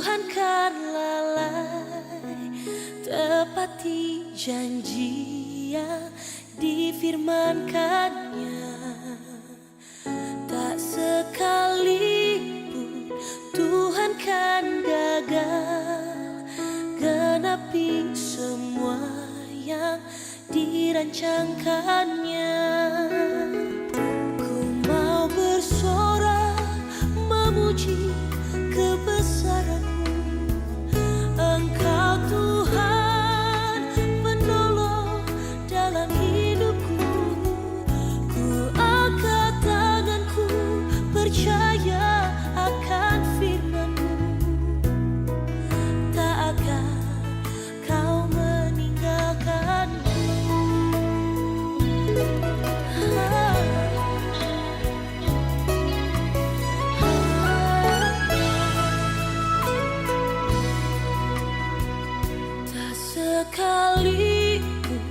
Tuhan kan lalai tepati janji yang difirmankannya. Tak sekalipun Tuhan kan gagal genapi semua yang dirancangkannya. Ku mau bersorak memuji kebesaran-Mu, Engkau Tuhan penolong dalam hidupku. Ku angkat tanganku percaya akan firman-Mu, tak akan Kau meninggalkanku. Tak sekalipun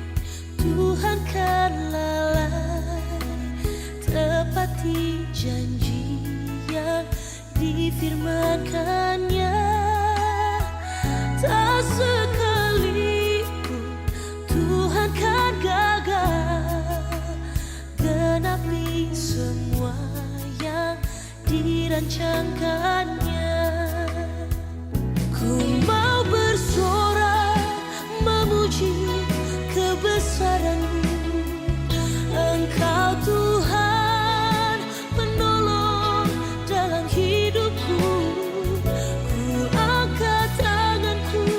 Tuhan kan lalai tepati janji yang difirmankannya. Tak sekalipun Tuhan kan gagal genapi semua yang dirancangkannya. Ku mau bersorak memuji kebesaran-Mu, Engkau Tuhan penolong dalam hidupku. Ku angkat tanganku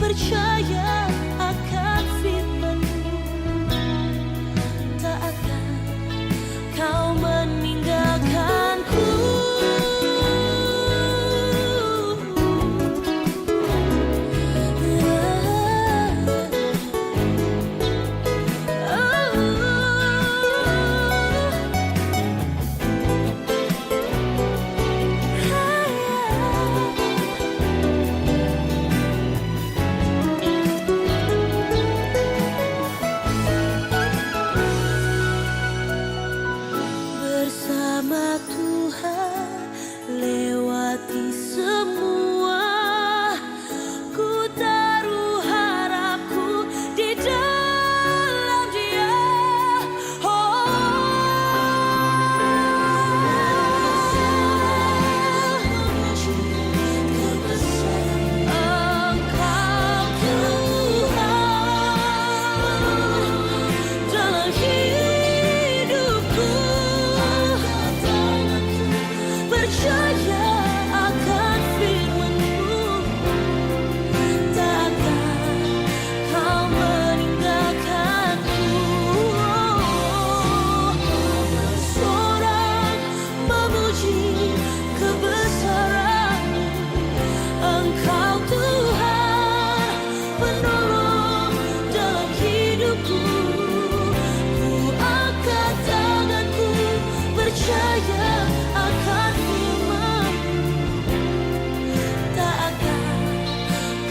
percaya akan firman-Mu, tak akan Kau meninggalkanku. Bersama Tuhan lewati semua, ku taruh harapku di dalam Dia. Engkau Tuhan dalam hidupku. Percaya akan firman-Mu, takkan Kau meninggalkanku. Bersorak memuji kebesaran-Mu, Engkau Tuhan penolong dalam hidupku. Ku angkat tanganku percaya akan firman-Mu, tak akan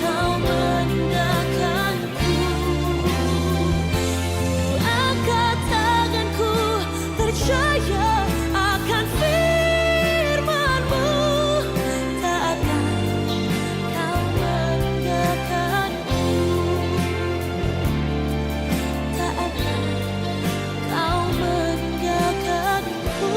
Kau meninggalkanku. Ku angkat tanganku percaya akan firman-Mu, tak akan Kau meninggalkanku, tak akan Kau meninggalkanku.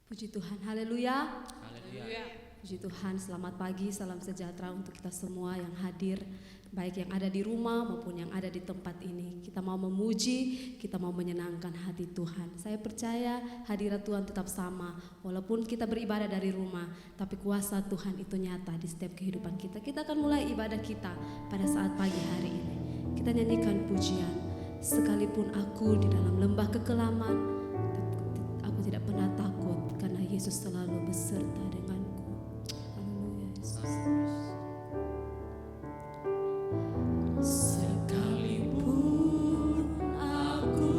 Puji Tuhan, haleluya. Haleluya. Puji Tuhan, selamat pagi, salam sejahtera untuk kita semua yang hadir, baik yang ada di rumah maupun yang ada di tempat ini. Kita mau memuji, kita mau menyenangkan hati Tuhan. Saya percaya hadirat Tuhan tetap sama, walaupun kita beribadah dari rumah, tapi kuasa Tuhan itu nyata di setiap kehidupan kita. Kita akan mulai ibadah kita pada saat pagi hari ini. Kita nyanyikan pujian, sekalipun aku di dalam lembah kekelaman, aku tidak pernah takut karena Yesus selalu beserta denganku. Haleluya Yesus. Sekalipun aku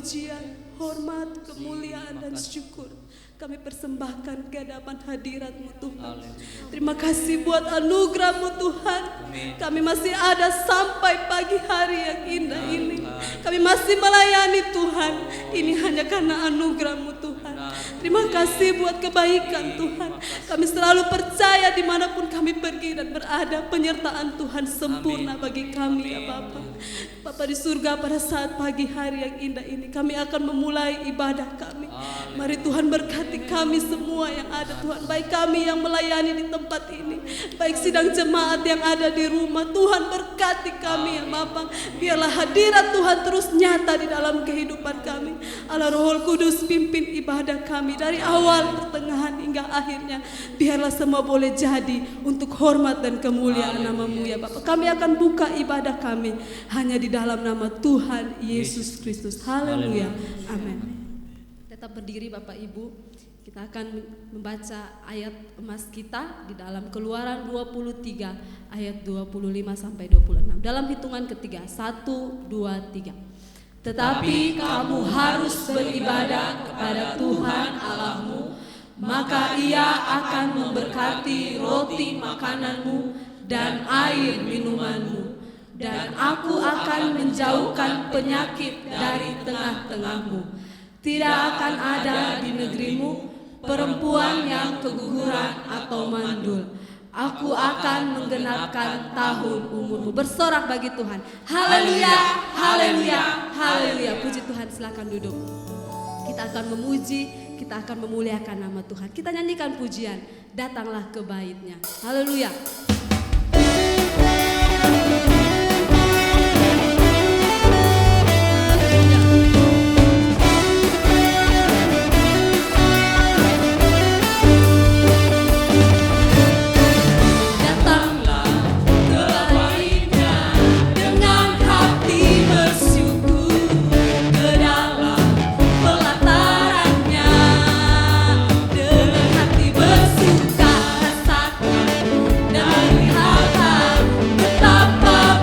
pujian, hormat, kemuliaan, dan syukur kami persembahkan ke hadapan hadirat-Mu Tuhan. Terima kasih buat anugerah-Mu Tuhan. Kami masih ada sampai pagi hari yang indah ini. Kami masih melayani Tuhan. Ini hanya karena anugerah-Mu Tuhan. Terima kasih buat kebaikan Tuhan. Kami selalu percaya dimanapun kami pergi dan berada, penyertaan Tuhan sempurna bagi kami ya Bapa. Bapa di surga, pada saat pagi hari yang indah ini kami akan memulai ibadah kami. Mari Tuhan berkati kami semua yang ada Tuhan, baik kami yang melayani di tempat ini, baik sidang jemaat yang ada di rumah. Tuhan berkati kami ya Bapa. Biarlah hadirat Tuhan terus nyata di dalam kehidupan kami. Allah Roh Kudus pimpin ibadah kami dari awal, pertengahan hingga akhirnya. Biarlah semua boleh jadi untuk hormat dan kemuliaan nama-Mu ya Bapa. Kami akan buka ibadah kami hanya di dalam nama Tuhan Yesus Kristus. Haleluya. Amin. Tetap berdiri Bapak Ibu. Kita akan membaca ayat emas kita di dalam Keluaran 23 ayat 25 sampai 26. Dalam hitungan ketiga, 1, 2, 3. Tetapi kamu harus beribadah kepada Tuhan Allahmu, maka Ia akan memberkati roti makananmu dan air minumanmu, dan Aku akan menjauhkan penyakit dari tengah-tengahmu. Tidak akan ada di negerimu perempuan yang keguguran atau mandul. Aku akan menggenapkan tahun umurmu. Bersorak bagi Tuhan. Haleluya, haleluya, haleluya. Puji Tuhan, silakan duduk. Kita akan memuji, kita akan memuliakan nama Tuhan. Kita nyanyikan pujian, datanglah ke bait-Nya. Haleluya. Betapa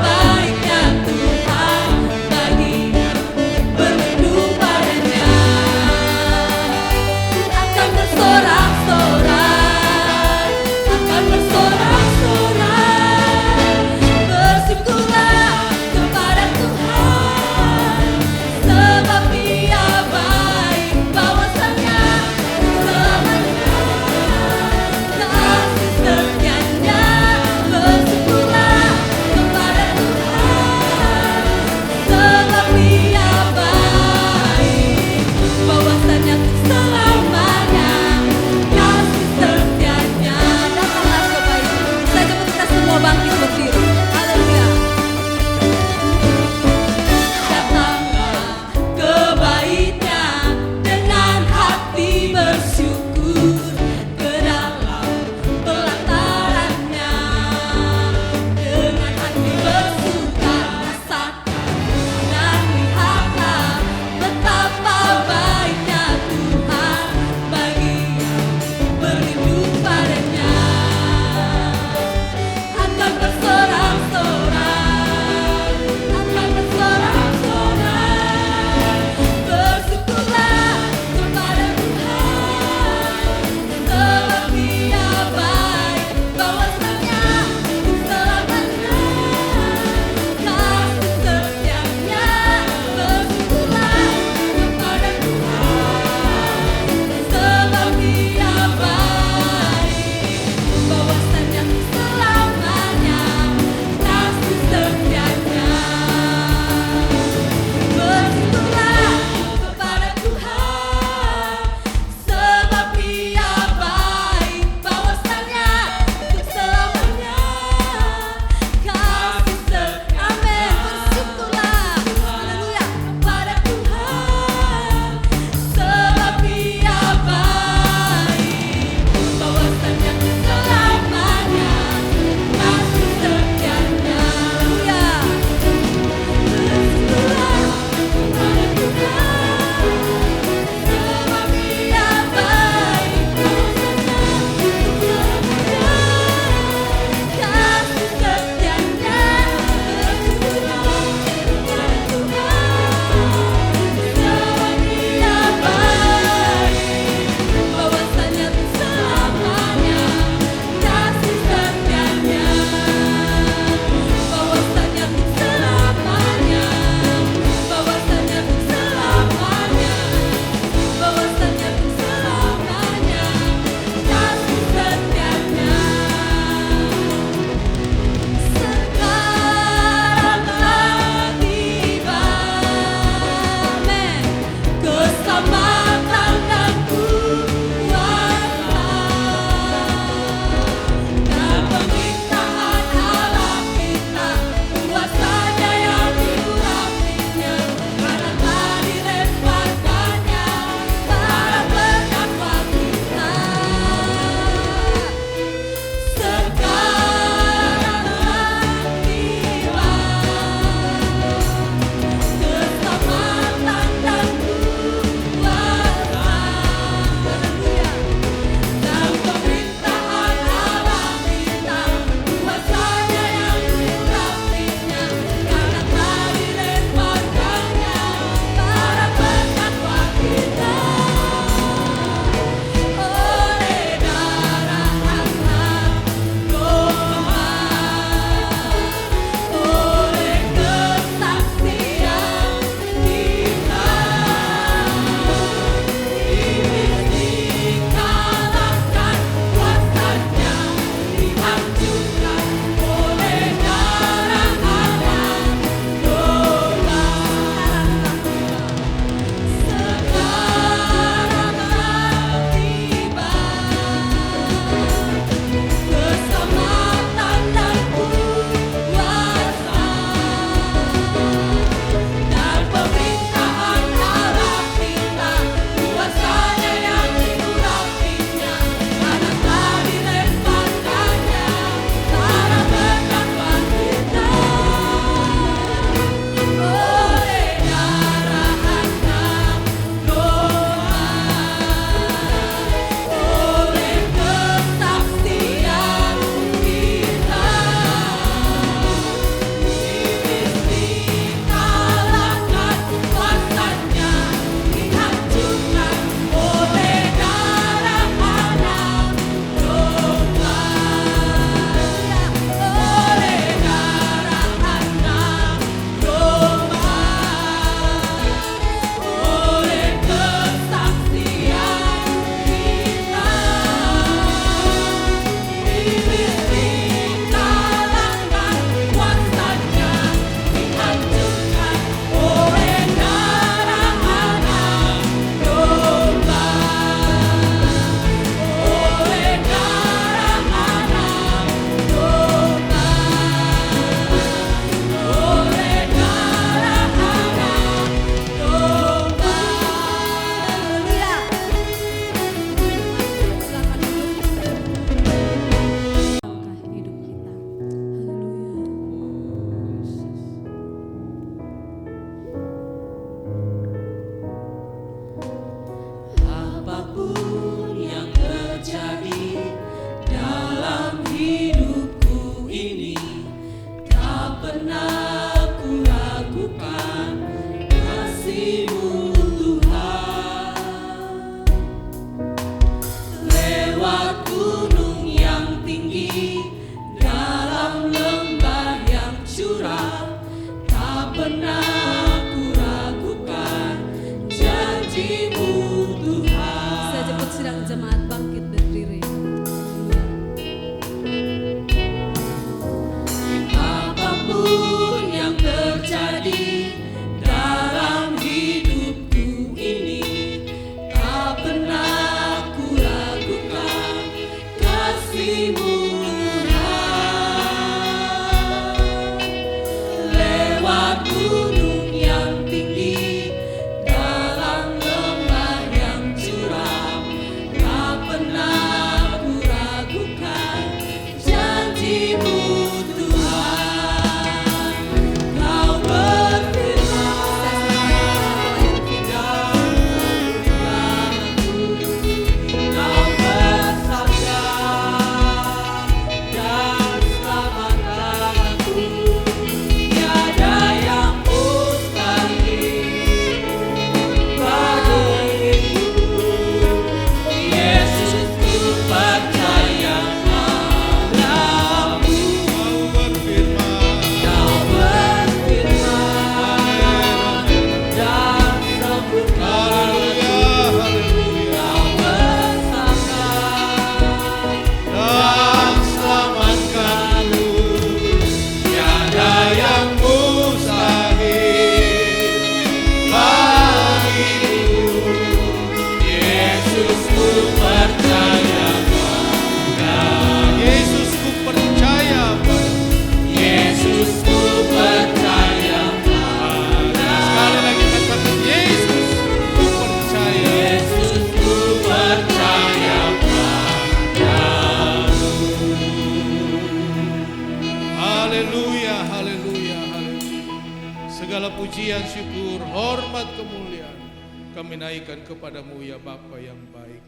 pujian, syukur, hormat, kemuliaan kami naikkan kepadamu ya Bapa yang baik.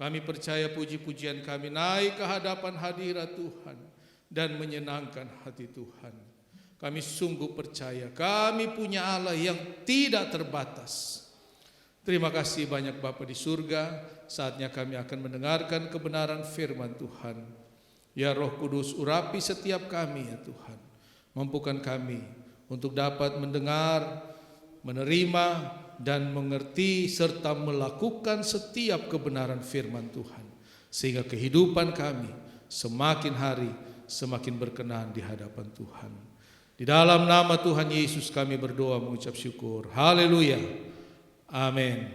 Kami percaya puji-pujian kami naik ke hadapan hadirat Tuhan dan menyenangkan hati Tuhan. Kami sungguh percaya kami punya Allah yang tidak terbatas. Terima kasih banyak Bapa di surga. Saatnya kami akan mendengarkan kebenaran firman Tuhan. Ya Roh Kudus, urapi setiap kami ya Tuhan. Mampukan kami untuk dapat mendengar, menerima, dan mengerti serta melakukan setiap kebenaran firman Tuhan. Sehingga kehidupan kami semakin hari semakin berkenan di hadapan Tuhan. Di dalam nama Tuhan Yesus kami berdoa mengucap syukur. Haleluya. Amin.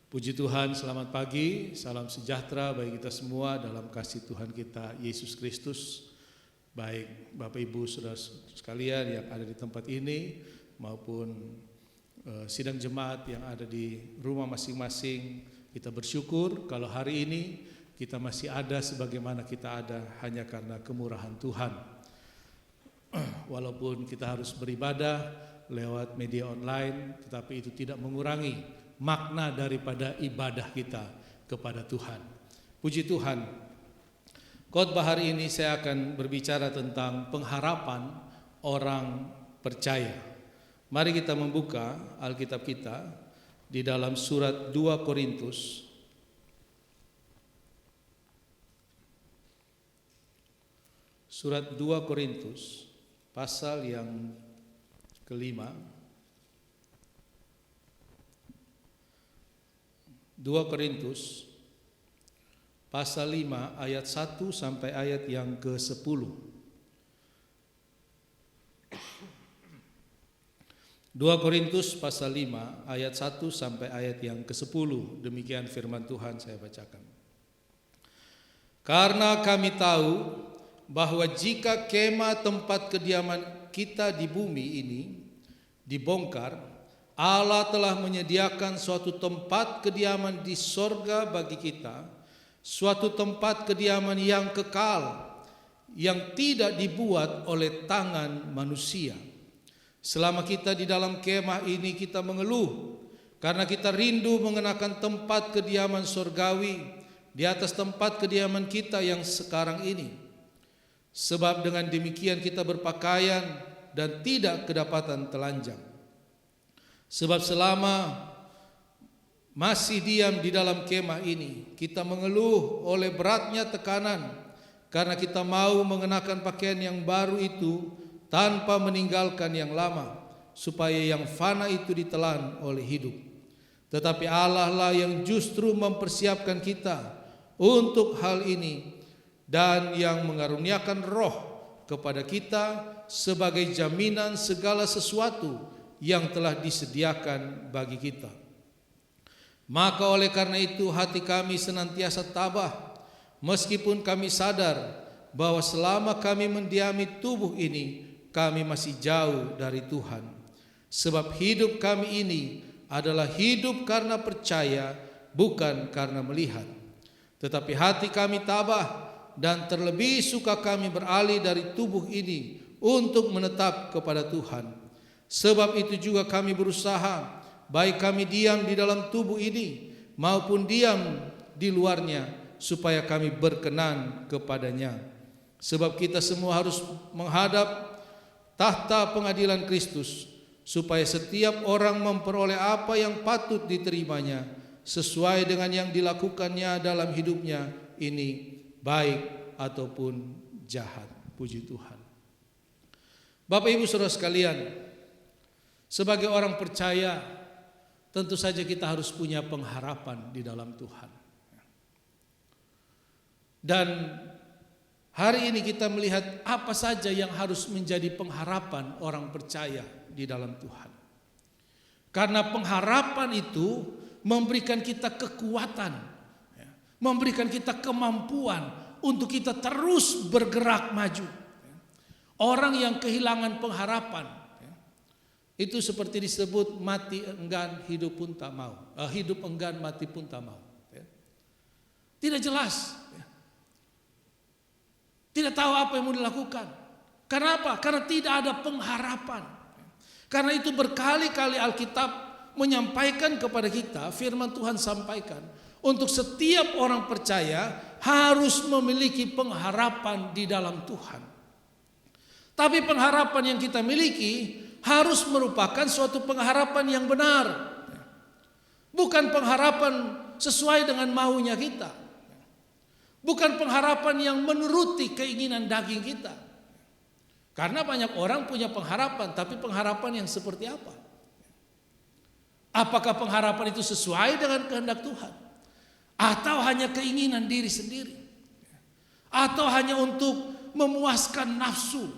Puji Tuhan, selamat pagi, salam sejahtera bagi kita semua dalam kasih Tuhan kita Yesus Kristus. Baik Bapak Ibu Saudara sekalian yang ada di tempat ini maupun sidang jemaat yang ada di rumah masing-masing, kita bersyukur kalau hari ini kita masih ada sebagaimana kita ada hanya karena kemurahan Tuhan. Walaupun kita harus beribadah lewat media online, tetapi itu tidak mengurangi makna daripada ibadah kita kepada Tuhan. Puji Tuhan. Khotbah hari ini saya akan berbicara tentang pengharapan orang percaya. Mari kita membuka Alkitab kita di dalam surat 2 Korintus. Surat 2 Korintus pasal yang kelima. 2 Korintus pasal 5 ayat 1 sampai ayat yang ke-10. 2 Korintus pasal 5 ayat 1 sampai ayat yang ke-10. Demikian firman Tuhan, saya bacakan. Karena kami tahu bahwa jika kemah tempat kediaman kita di bumi ini dibongkar, Allah telah menyediakan suatu tempat kediaman di sorga bagi kita, suatu tempat kediaman yang kekal, yang tidak dibuat oleh tangan manusia. Selama kita di dalam kemah ini kita mengeluh, karena kita rindu mengenakan tempat kediaman sorgawi di atas tempat kediaman kita yang sekarang ini. Sebab dengan demikian kita berpakaian dan tidak kedapatan telanjang. Sebab selama masih diam di dalam kemah ini, kita mengeluh oleh beratnya tekanan, karena kita mau mengenakan pakaian yang baru itu tanpa meninggalkan yang lama, supaya yang fana itu ditelan oleh hidup. Tetapi Allah lah yang justru mempersiapkan kita untuk hal ini, dan yang mengaruniakan roh kepada kita sebagai jaminan segala sesuatu yang telah disediakan bagi kita. Maka oleh karena itu hati kami senantiasa tabah, meskipun kami sadar bahwa selama kami mendiami tubuh ini, kami masih jauh dari Tuhan. Sebab hidup kami ini adalah hidup karena percaya, bukan karena melihat. Tetapi hati kami tabah, dan terlebih suka kami beralih dari tubuh ini untuk menetap kepada Tuhan. Sebab itu juga kami berusaha, baik kami diam di dalam tubuh ini maupun diam di luarnya, supaya kami berkenan kepadanya. Sebab kita semua harus menghadap tahta pengadilan Kristus, supaya setiap orang memperoleh apa yang patut diterimanya sesuai dengan yang dilakukannya dalam hidupnya ini, baik ataupun jahat. Puji Tuhan. Bapak Ibu Saudara sekalian, sebagai orang percaya tentu saja kita harus punya pengharapan di dalam Tuhan. Dan hari ini kita melihat apa saja yang harus menjadi pengharapan orang percaya di dalam Tuhan. Karena pengharapan itu memberikan kita kekuatan, memberikan kita kemampuan untuk kita terus bergerak maju. Orang yang kehilangan pengharapan itu seperti disebut mati enggan hidup pun tak mau, hidup enggan mati pun tak mau. Tidak jelas, tidak tahu apa yang mau dilakukan. Karena apa? Karena tidak ada pengharapan. Karena itu berkali-kali Alkitab menyampaikan kepada kita, firman Tuhan sampaikan, untuk setiap orang percaya harus memiliki pengharapan di dalam Tuhan. Tapi pengharapan yang kita miliki harus merupakan suatu pengharapan yang benar. Bukan pengharapan sesuai dengan maunya kita. Bukan pengharapan yang menuruti keinginan daging kita. Karena banyak orang punya pengharapan, tapi pengharapan yang seperti apa? Apakah pengharapan itu sesuai dengan kehendak Tuhan? Atau hanya keinginan diri sendiri? Atau hanya untuk memuaskan nafsu,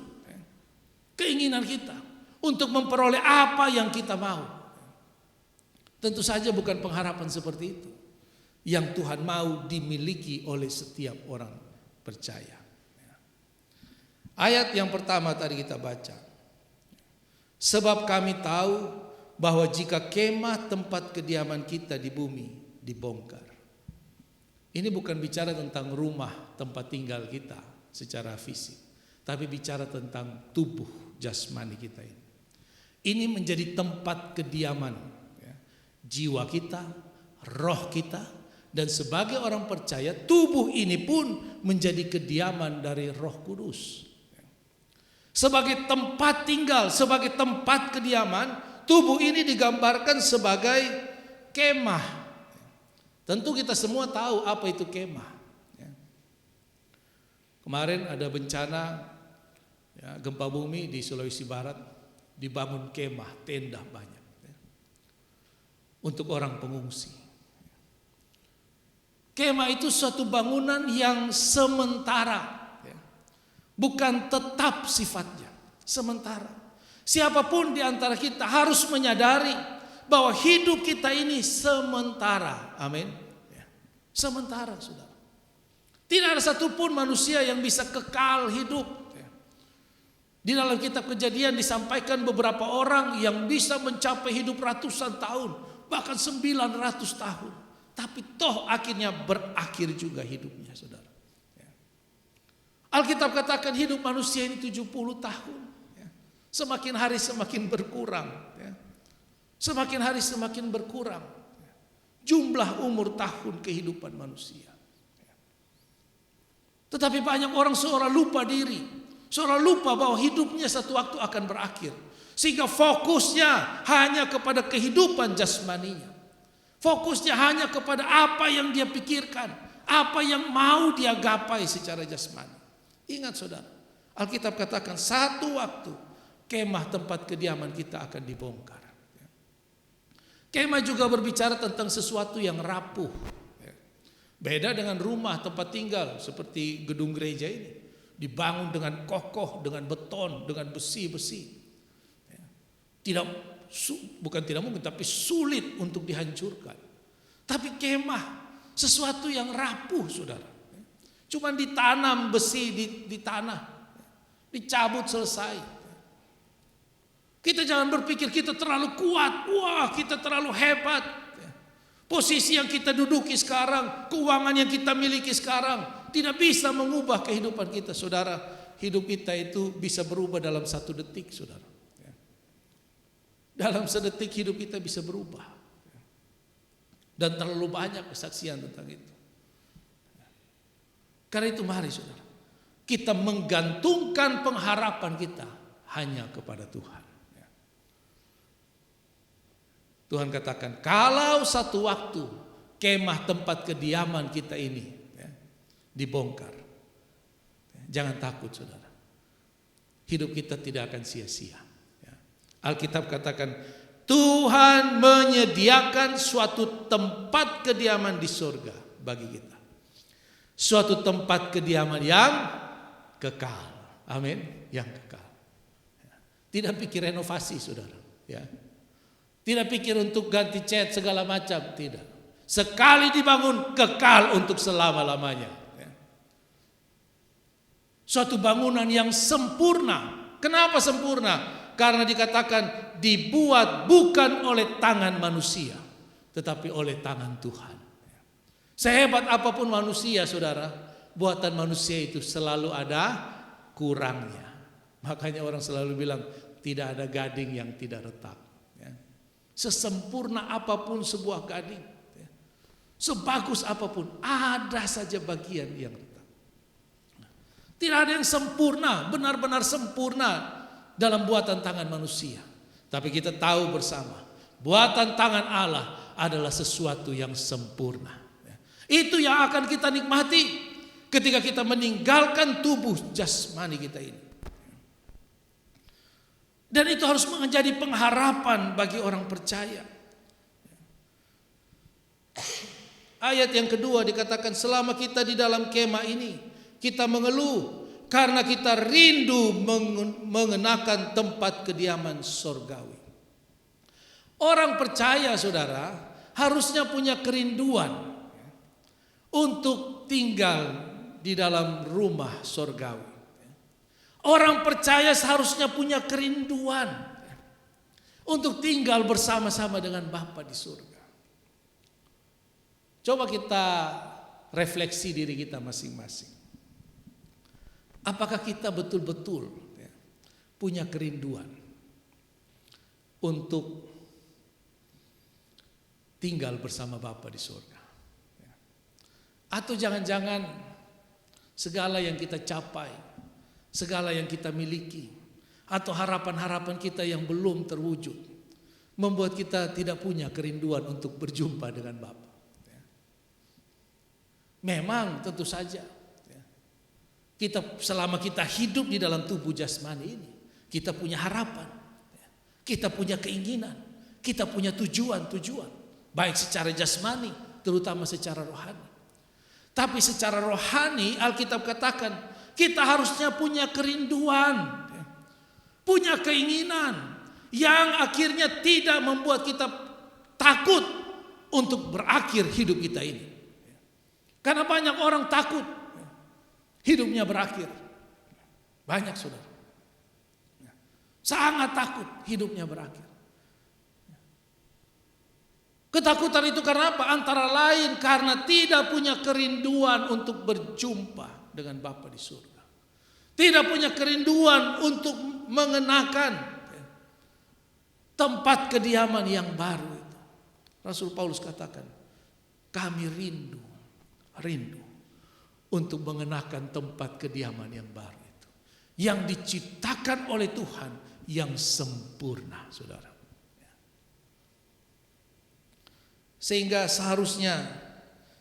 keinginan kita, untuk memperoleh apa yang kita mau? Tentu saja bukan pengharapan seperti itu yang Tuhan mau dimiliki oleh setiap orang percaya. Ayat yang pertama tadi kita baca. Sebab kami tahu bahwa jika kemah tempat kediaman kita di bumi dibongkar. Ini bukan bicara tentang rumah tempat tinggal kita secara fisik, tapi bicara tentang tubuh jasmani kita ini. Ini menjadi tempat kediaman jiwa kita, roh kita, dan sebagai orang percaya tubuh ini pun menjadi kediaman dari Roh Kudus. Sebagai tempat tinggal, sebagai tempat kediaman, tubuh ini digambarkan sebagai kemah. Tentu kita semua tahu apa itu kemah. Kemarin ada bencana gempa bumi di Sulawesi Barat, dibangun kemah, tenda banyak untuk orang pengungsi. Kemah itu suatu bangunan yang sementara, bukan tetap sifatnya, sementara. Siapapun di antara kita harus menyadari bahwa hidup kita ini sementara. Amin. Sementara, saudara. Tidak ada satupun manusia yang bisa kekal hidup. Di dalam kitab Kejadian disampaikan beberapa orang yang bisa mencapai hidup ratusan tahun, bahkan 900 tahun. Tapi toh akhirnya berakhir juga hidupnya, saudara. Alkitab katakan hidup manusia ini 70 tahun. Semakin hari semakin berkurang. Semakin hari semakin berkurang jumlah umur tahun kehidupan manusia. Tetapi banyak orang seolah lupa diri, seolah lupa bahwa hidupnya satu waktu akan berakhir. Sehingga fokusnya hanya kepada kehidupan jasmaninya. Fokusnya hanya kepada apa yang dia pikirkan, apa yang mau dia gapai secara jasmani. Ingat saudara, Alkitab katakan satu waktu kemah tempat kediaman kita akan dibongkar. Kemah juga berbicara tentang sesuatu yang rapuh. Beda dengan rumah tempat tinggal seperti gedung gereja ini, dibangun dengan kokoh, dengan beton, dengan besi-besi. Bukan tidak mungkin, tapi sulit untuk dihancurkan. Tapi kemah sesuatu yang rapuh, saudara. Cuma ditanam besi di tanah, dicabut selesai. Kita jangan berpikir kita terlalu kuat, wah kita terlalu hebat. Posisi yang kita duduki sekarang, keuangan yang kita miliki sekarang tidak bisa mengubah kehidupan kita, saudara. Hidup kita itu bisa berubah dalam 1 detik, saudara. Dalam sedetik hidup kita bisa berubah. Dan terlalu banyak kesaksian tentang itu. Karena itu mari saudara, kita menggantungkan pengharapan kita hanya kepada Tuhan. Tuhan katakan, kalau satu waktu kemah tempat kediaman kita ini dibongkar, jangan takut saudara. Hidup kita tidak akan sia-sia. Alkitab katakan Tuhan menyediakan suatu tempat kediaman di surga bagi kita. Suatu tempat kediaman yang kekal. Amin, yang kekal. Tidak pikir renovasi saudara, ya. Tidak pikir untuk ganti cat segala macam, tidak. Sekali dibangun kekal untuk selama-lamanya. Suatu bangunan yang sempurna. Kenapa sempurna? Karena dikatakan dibuat bukan oleh tangan manusia, tetapi oleh tangan Tuhan. Sehebat apapun manusia, saudara, buatan manusia itu selalu ada kurangnya. Makanya orang selalu bilang tidak ada gading yang tidak retak. Ya. Sesempurna apapun sebuah gading, ya, sebagus apapun, ada saja bagian yang retak. Tidak ada yang sempurna, benar-benar sempurna dalam buatan tangan manusia. Tapi kita tahu bersama, buatan tangan Allah adalah sesuatu yang sempurna. Itu yang akan kita nikmati ketika kita meninggalkan tubuh jasmani kita ini. Dan itu harus menjadi pengharapan bagi orang percaya. Ayat yang kedua dikatakan, selama kita di dalam kemah ini, kita mengeluh karena kita rindu mengenakan tempat kediaman sorgawi. Orang percaya, saudara, harusnya punya kerinduan untuk tinggal di dalam rumah sorgawi. Orang percaya seharusnya punya kerinduan untuk tinggal bersama-sama dengan Bapa di surga. Coba kita refleksi diri kita masing-masing. Apakah kita betul-betul punya kerinduan untuk tinggal bersama Bapa di surga? Atau jangan-jangan segala yang kita capai, segala yang kita miliki, atau harapan-harapan kita yang belum terwujud, membuat kita tidak punya kerinduan untuk berjumpa dengan Bapa. Memang tentu saja, kita selama kita hidup di dalam tubuh jasmani ini, kita punya harapan, kita punya keinginan, kita punya tujuan-tujuan, baik secara jasmani, terutama secara rohani. Tapi secara rohani Alkitab katakan kita harusnya punya kerinduan, punya keinginan yang akhirnya tidak membuat kita takut untuk berakhir hidup kita ini. Karena banyak orang takut hidupnya berakhir. Banyak, saudara. Sangat takut hidupnya berakhir. Ketakutan itu karena apa? Antara lain karena tidak punya kerinduan untuk berjumpa dengan Bapa di surga. Tidak punya kerinduan untuk mengenakan tempat kediaman yang baru itu. Rasul Paulus katakan, kami rindu untuk mengenakan tempat kediaman yang baru itu. Yang diciptakan oleh Tuhan yang sempurna, saudara. Sehingga seharusnya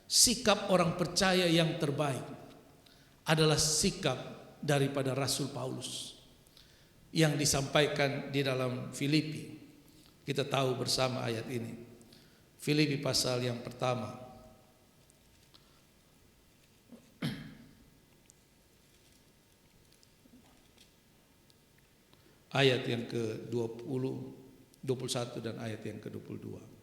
sikap orang percaya yang terbaik adalah sikap daripada Rasul Paulus yang disampaikan di dalam Filipi. Kita tahu bersama ayat ini. Filipi pasal yang pertama. Ayat yang ke-20, 21 dan ayat yang ke-22.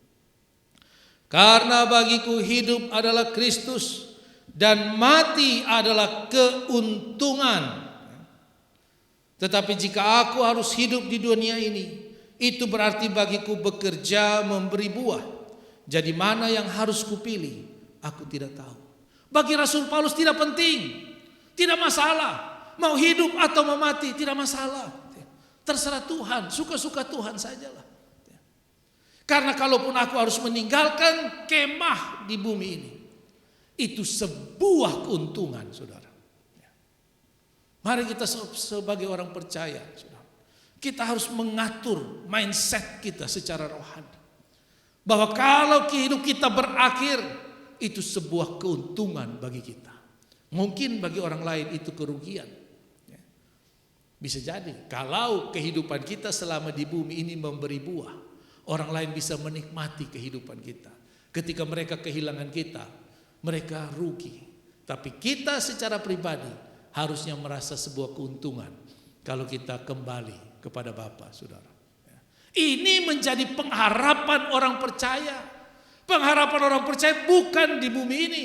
Karena bagiku hidup adalah Kristus dan mati adalah keuntungan. Tetapi jika aku harus hidup di dunia ini, itu berarti bagiku bekerja memberi buah. Jadi mana yang harus kupilih? Aku tidak tahu. Bagi Rasul Paulus tidak penting, tidak masalah. Mau hidup atau mau mati tidak masalah. Terserah Tuhan, suka-suka Tuhan sajalah. Karena kalaupun aku harus meninggalkan kemah di bumi ini, itu sebuah keuntungan, saudara. Mari kita sebagai orang percaya, saudara, kita harus mengatur mindset kita secara rohani. Bahwa kalau hidup kita berakhir, itu sebuah keuntungan bagi kita. Mungkin bagi orang lain itu kerugian. Bisa jadi kalau kehidupan kita selama di bumi ini memberi buah, orang lain bisa menikmati kehidupan kita. Ketika mereka kehilangan kita, mereka rugi. Tapi kita secara pribadi harusnya merasa sebuah keuntungan kalau kita kembali kepada Bapa, saudara. Ini menjadi pengharapan orang percaya. Pengharapan orang percaya bukan di bumi ini,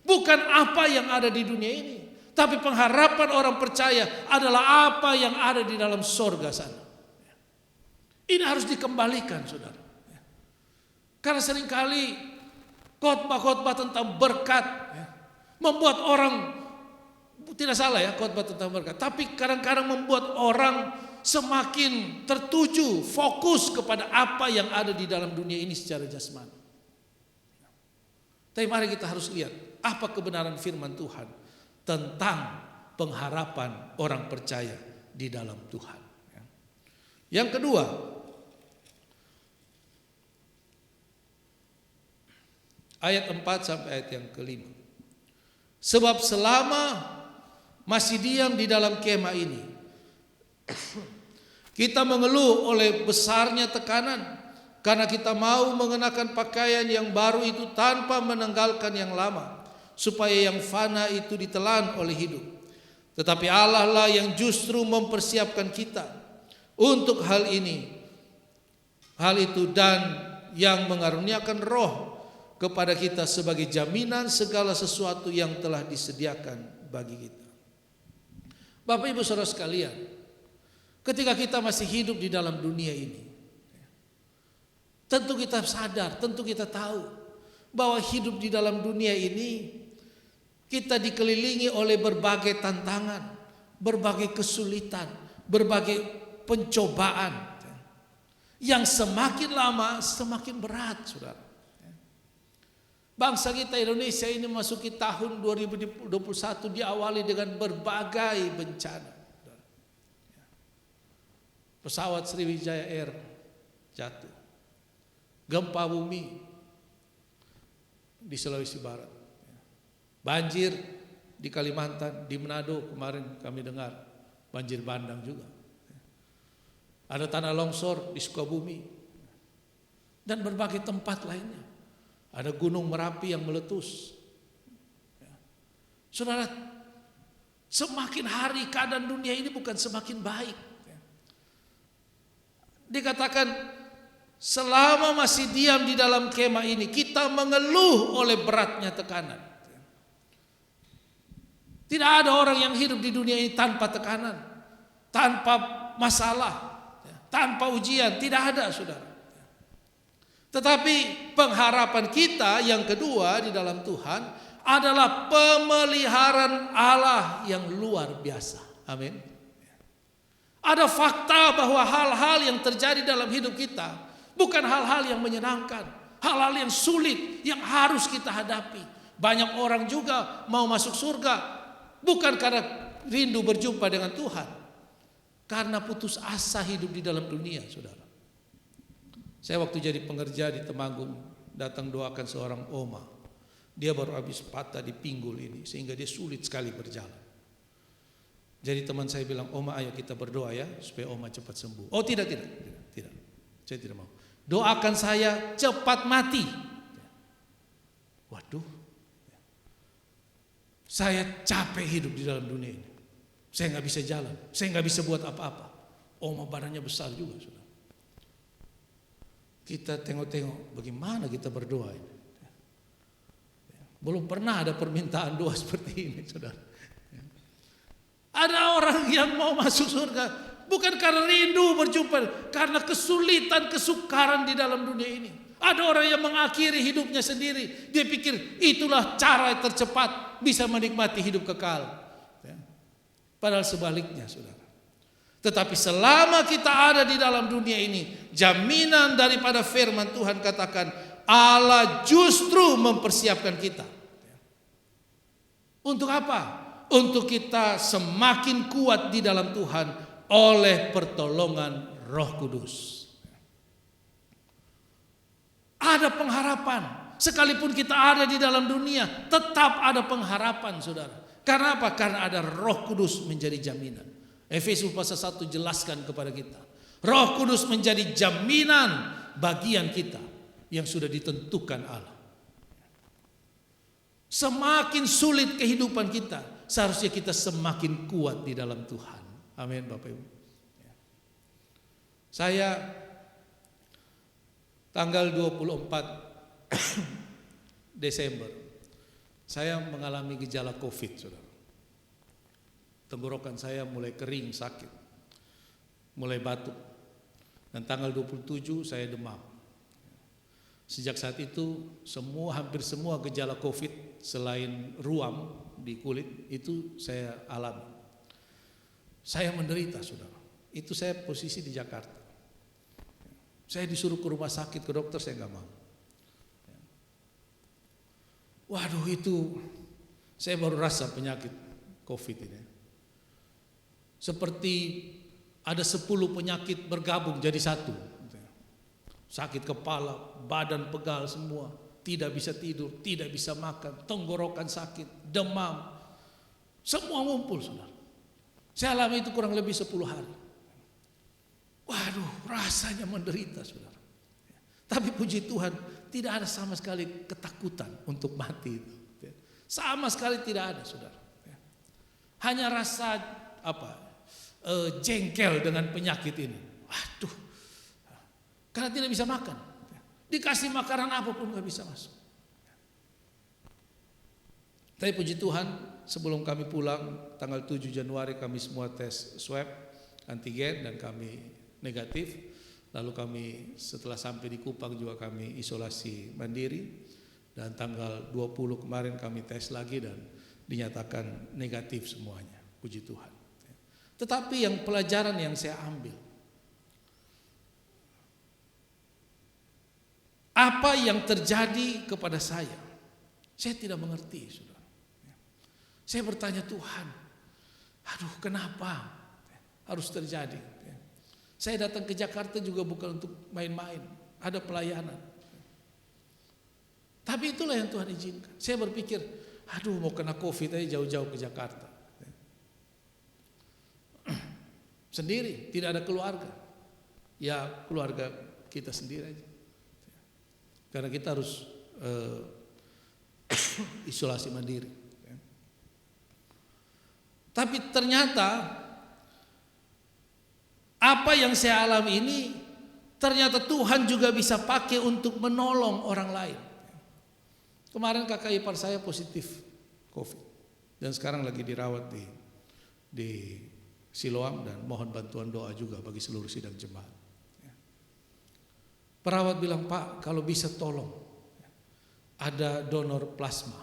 bukan apa yang ada di dunia ini, tapi pengharapan orang percaya adalah apa yang ada di dalam sorga sana. Ini harus dikembalikan, saudara. Karena seringkali khotbah-khotbah tentang berkat membuat orang Tidak salah ya khotbah tentang berkat, tapi kadang-kadang membuat orang semakin tertuju, fokus kepada apa yang ada di dalam dunia ini secara jasmani. Tapi mari kita harus lihat apa kebenaran firman Tuhan tentang pengharapan orang percaya di dalam Tuhan. Yang kedua, ayat 4 sampai ayat yang kelima. Sebab selama masih diam di dalam kemah ini, kita mengeluh oleh besarnya tekanan, karena kita mau mengenakan pakaian yang baru itu tanpa menanggalkan yang lama, supaya yang fana itu ditelan oleh hidup. Tetapi Allah lah yang justru mempersiapkan kita untuk hal itu, dan yang mengaruniakan roh kepada kita sebagai jaminan segala sesuatu yang telah disediakan bagi kita. Bapak Ibu Saudara sekalian, ketika kita masih hidup di dalam dunia ini, tentu kita sadar, tentu kita tahu bahwa hidup di dalam dunia ini kita dikelilingi oleh berbagai tantangan, berbagai kesulitan, berbagai pencobaan yang semakin lama semakin berat, saudara. Bangsa kita Indonesia ini memasuki tahun 2021 diawali dengan berbagai bencana. Pesawat Sriwijaya Air jatuh, gempa bumi di Sulawesi Barat, banjir di Kalimantan, di Manado kemarin kami dengar banjir bandang juga. Ada tanah longsor di Sukabumi dan berbagai tempat lainnya. Ada gunung Merapi yang meletus. Saudara, semakin hari keadaan dunia ini bukan semakin baik. Dikatakan selama masih diam di dalam kemah ini, kita mengeluh oleh beratnya tekanan. Tidak ada orang yang hidup di dunia ini tanpa tekanan, tanpa masalah, tanpa ujian. Tidak ada, saudara. Tetapi pengharapan kita yang kedua di dalam Tuhan adalah pemeliharaan Allah yang luar biasa. Amin. Ada fakta bahwa hal-hal yang terjadi dalam hidup kita bukan hal-hal yang menyenangkan, hal-hal yang sulit yang harus kita hadapi. Banyak orang juga mau masuk surga bukan karena rindu berjumpa dengan Tuhan, karena putus asa hidup di dalam dunia, saudara. Saya waktu jadi pengerja di Temanggung datang doakan seorang oma. Dia baru habis patah di pinggul ini sehingga dia sulit sekali berjalan. Jadi teman saya bilang, "Oma, ayo kita berdoa ya supaya oma cepat sembuh." "Oh, tidak. Saya tidak mau. Doakan saya cepat mati." Waduh. Saya capek hidup di dalam dunia ini. Saya nggak bisa jalan, saya nggak bisa buat apa-apa. Oma badannya besar juga, saudara. Kita tengok-tengok bagaimana kita berdoa ini. Belum pernah ada permintaan doa seperti ini, saudara. Ada orang yang mau masuk surga bukan karena rindu berjumpa, karena kesulitan, kesukaran di dalam dunia ini. Ada orang yang mengakhiri hidupnya sendiri. Dia pikir itulah cara yang tercepat bisa menikmati hidup kekal. Padahal sebaliknya, saudara. Tetapi selama kita ada di dalam dunia ini, jaminan daripada firman Tuhan katakan Allah justru mempersiapkan kita. Untuk apa? Untuk kita semakin kuat di dalam Tuhan oleh pertolongan Roh Kudus. Ada pengharapan. Sekalipun kita ada di dalam dunia, tetap ada pengharapan, saudara. Karena apa? Karena ada Roh Kudus menjadi jaminan. Efesus pasal 1 jelaskan kepada kita. Roh Kudus menjadi jaminan bagian kita yang sudah ditentukan Allah. Semakin sulit kehidupan kita, seharusnya kita semakin kuat di dalam Tuhan. Amin, Bapak Ibu. Saya tanggal 24 Desember saya mengalami gejala COVID, saudara. Tenggorokan saya mulai kering, sakit, mulai batuk. Dan tanggal 27 saya demam. Sejak saat itu hampir semua gejala COVID selain ruam di kulit itu saya alami. Saya menderita, saudara. Itu saya posisi di Jakarta. Saya disuruh ke rumah sakit, ke dokter, saya nggak mau. Waduh, itu saya baru rasa penyakit COVID ini. Seperti ada 10 penyakit bergabung jadi satu. Sakit kepala, badan pegal semua, tidak bisa tidur, tidak bisa makan, tenggorokan sakit, demam, semua ngumpul, saudara. Saya alami itu kurang lebih 10 hari. Waduh, rasanya menderita, saudara. Tapi puji Tuhan, tidak ada sama sekali ketakutan untuk mati itu. Sama sekali tidak ada, saudara. Hanya rasa jengkel dengan penyakit ini. Waduh, karena tidak bisa makan. Dikasih makanan apapun gak bisa masuk. Tapi puji Tuhan, sebelum kami pulang tanggal 7 Januari kami semua tes swab antigen dan kami negatif. Lalu kami setelah sampai di Kupang juga kami isolasi mandiri. Dan tanggal 20 kemarin kami tes lagi dan dinyatakan negatif semuanya. Puji Tuhan. Tetapi yang pelajaran yang saya ambil, apa yang terjadi kepada saya tidak mengerti, saudara. Saya bertanya, Tuhan, aduh kenapa harus terjadi? Saya datang ke Jakarta juga bukan untuk main-main, ada pelayanan. Tapi itulah yang Tuhan izinkan. Saya berpikir, aduh mau kena COVID aja jauh-jauh ke Jakarta. Sendiri, tidak ada keluarga. Ya keluarga kita sendiri aja. Karena kita harus isolasi mandiri. Tapi ternyata apa yang saya alami ini ternyata Tuhan juga bisa pakai untuk menolong orang lain. Kemarin kakak ipar saya positif COVID dan sekarang lagi dirawat di Siloam dan mohon bantuan doa juga bagi seluruh sidang jemaat. Perawat bilang, Pak, kalau bisa tolong ada donor plasma.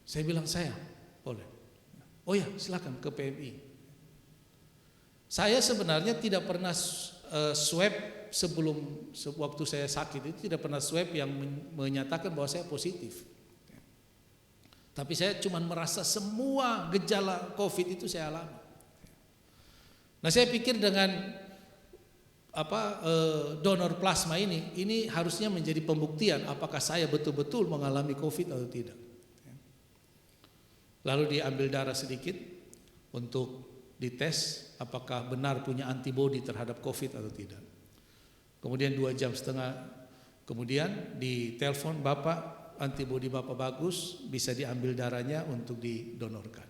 Saya bilang, saya boleh. Oh ya, silakan ke PMI. Saya sebenarnya tidak pernah swab sebelum waktu saya sakit itu tidak pernah swab yang menyatakan bahwa saya positif. Tapi saya cuma merasa semua gejala COVID itu saya alami. Nah, saya pikir dengan donor plasma ini harusnya menjadi pembuktian apakah saya betul-betul mengalami COVID atau tidak. Lalu diambil darah sedikit untuk dites apakah benar punya antibodi terhadap COVID atau tidak. Kemudian 2,5 jam kemudian ditelepon, Bapak, antibodi Bapak bagus, bisa diambil darahnya untuk didonorkan.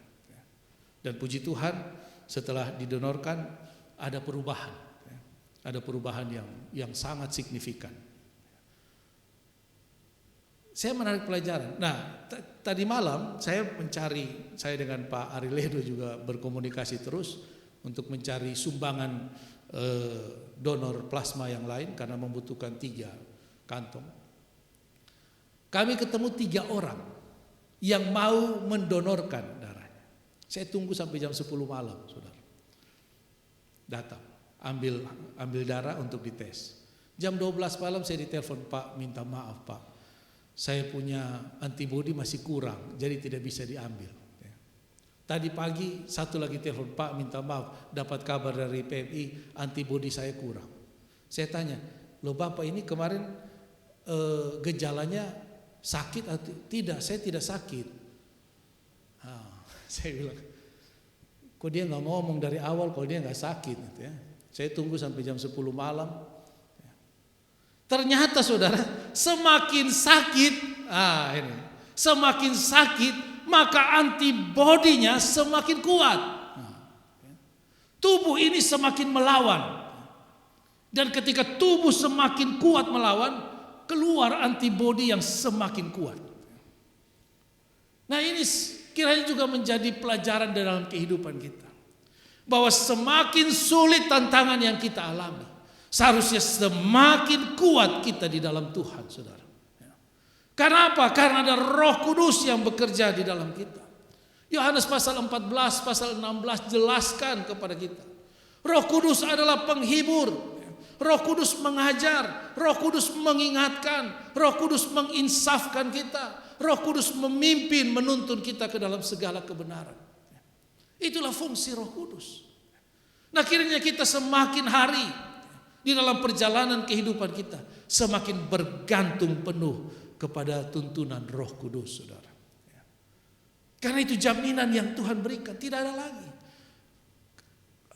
Dan puji Tuhan setelah didonorkan ada perubahan. Ada perubahan yang sangat signifikan. Saya menarik pelajaran. Nah, tadi malam saya dengan Pak Ariledo juga berkomunikasi terus untuk mencari sumbangan donor plasma yang lain karena membutuhkan 3 kantong. Kami ketemu 3 orang yang mau mendonorkan darahnya. Saya tunggu sampai jam 10 malam, saudara. Datang, ambil darah untuk dites. Jam 12 malam saya ditelepon, Pak, minta maaf Pak, saya punya antibodi masih kurang, jadi tidak bisa diambil. Tadi pagi satu lagi telepon, Pak, minta maaf, dapat kabar dari PMI antibodi saya kurang. Saya tanya, loh Bapak ini kemarin gejalanya sakit atau tidak? Saya tidak sakit. Saya bilang, kok dia nggak ngomong dari awal kalau dia nggak sakit gitu ya. Saya tunggu sampai jam 10 malam. Ternyata saudara, semakin sakit, semakin sakit maka antibodinya semakin kuat. Tubuh ini semakin melawan. Dan ketika tubuh semakin kuat melawan, keluar antibodi yang semakin kuat. Nah, ini kiranya juga menjadi pelajaran dalam kehidupan kita. Bahwa semakin sulit tantangan yang kita alami, Seharusnya semakin kuat kita di dalam Tuhan, saudara. Karena apa? Karena ada Roh Kudus yang bekerja di dalam kita. Yohanes pasal 14, pasal 16 jelaskan kepada kita. Roh Kudus adalah penghibur. Roh Kudus mengajar. Roh Kudus mengingatkan. Roh Kudus menginsafkan kita. Roh Kudus memimpin, menuntun kita ke dalam segala kebenaran. Itulah fungsi Roh Kudus. Nah, akhirnya kita semakin hari di dalam perjalanan kehidupan kita semakin bergantung penuh kepada tuntunan Roh Kudus, saudara. Karena itu jaminan yang Tuhan berikan, tidak ada lagi.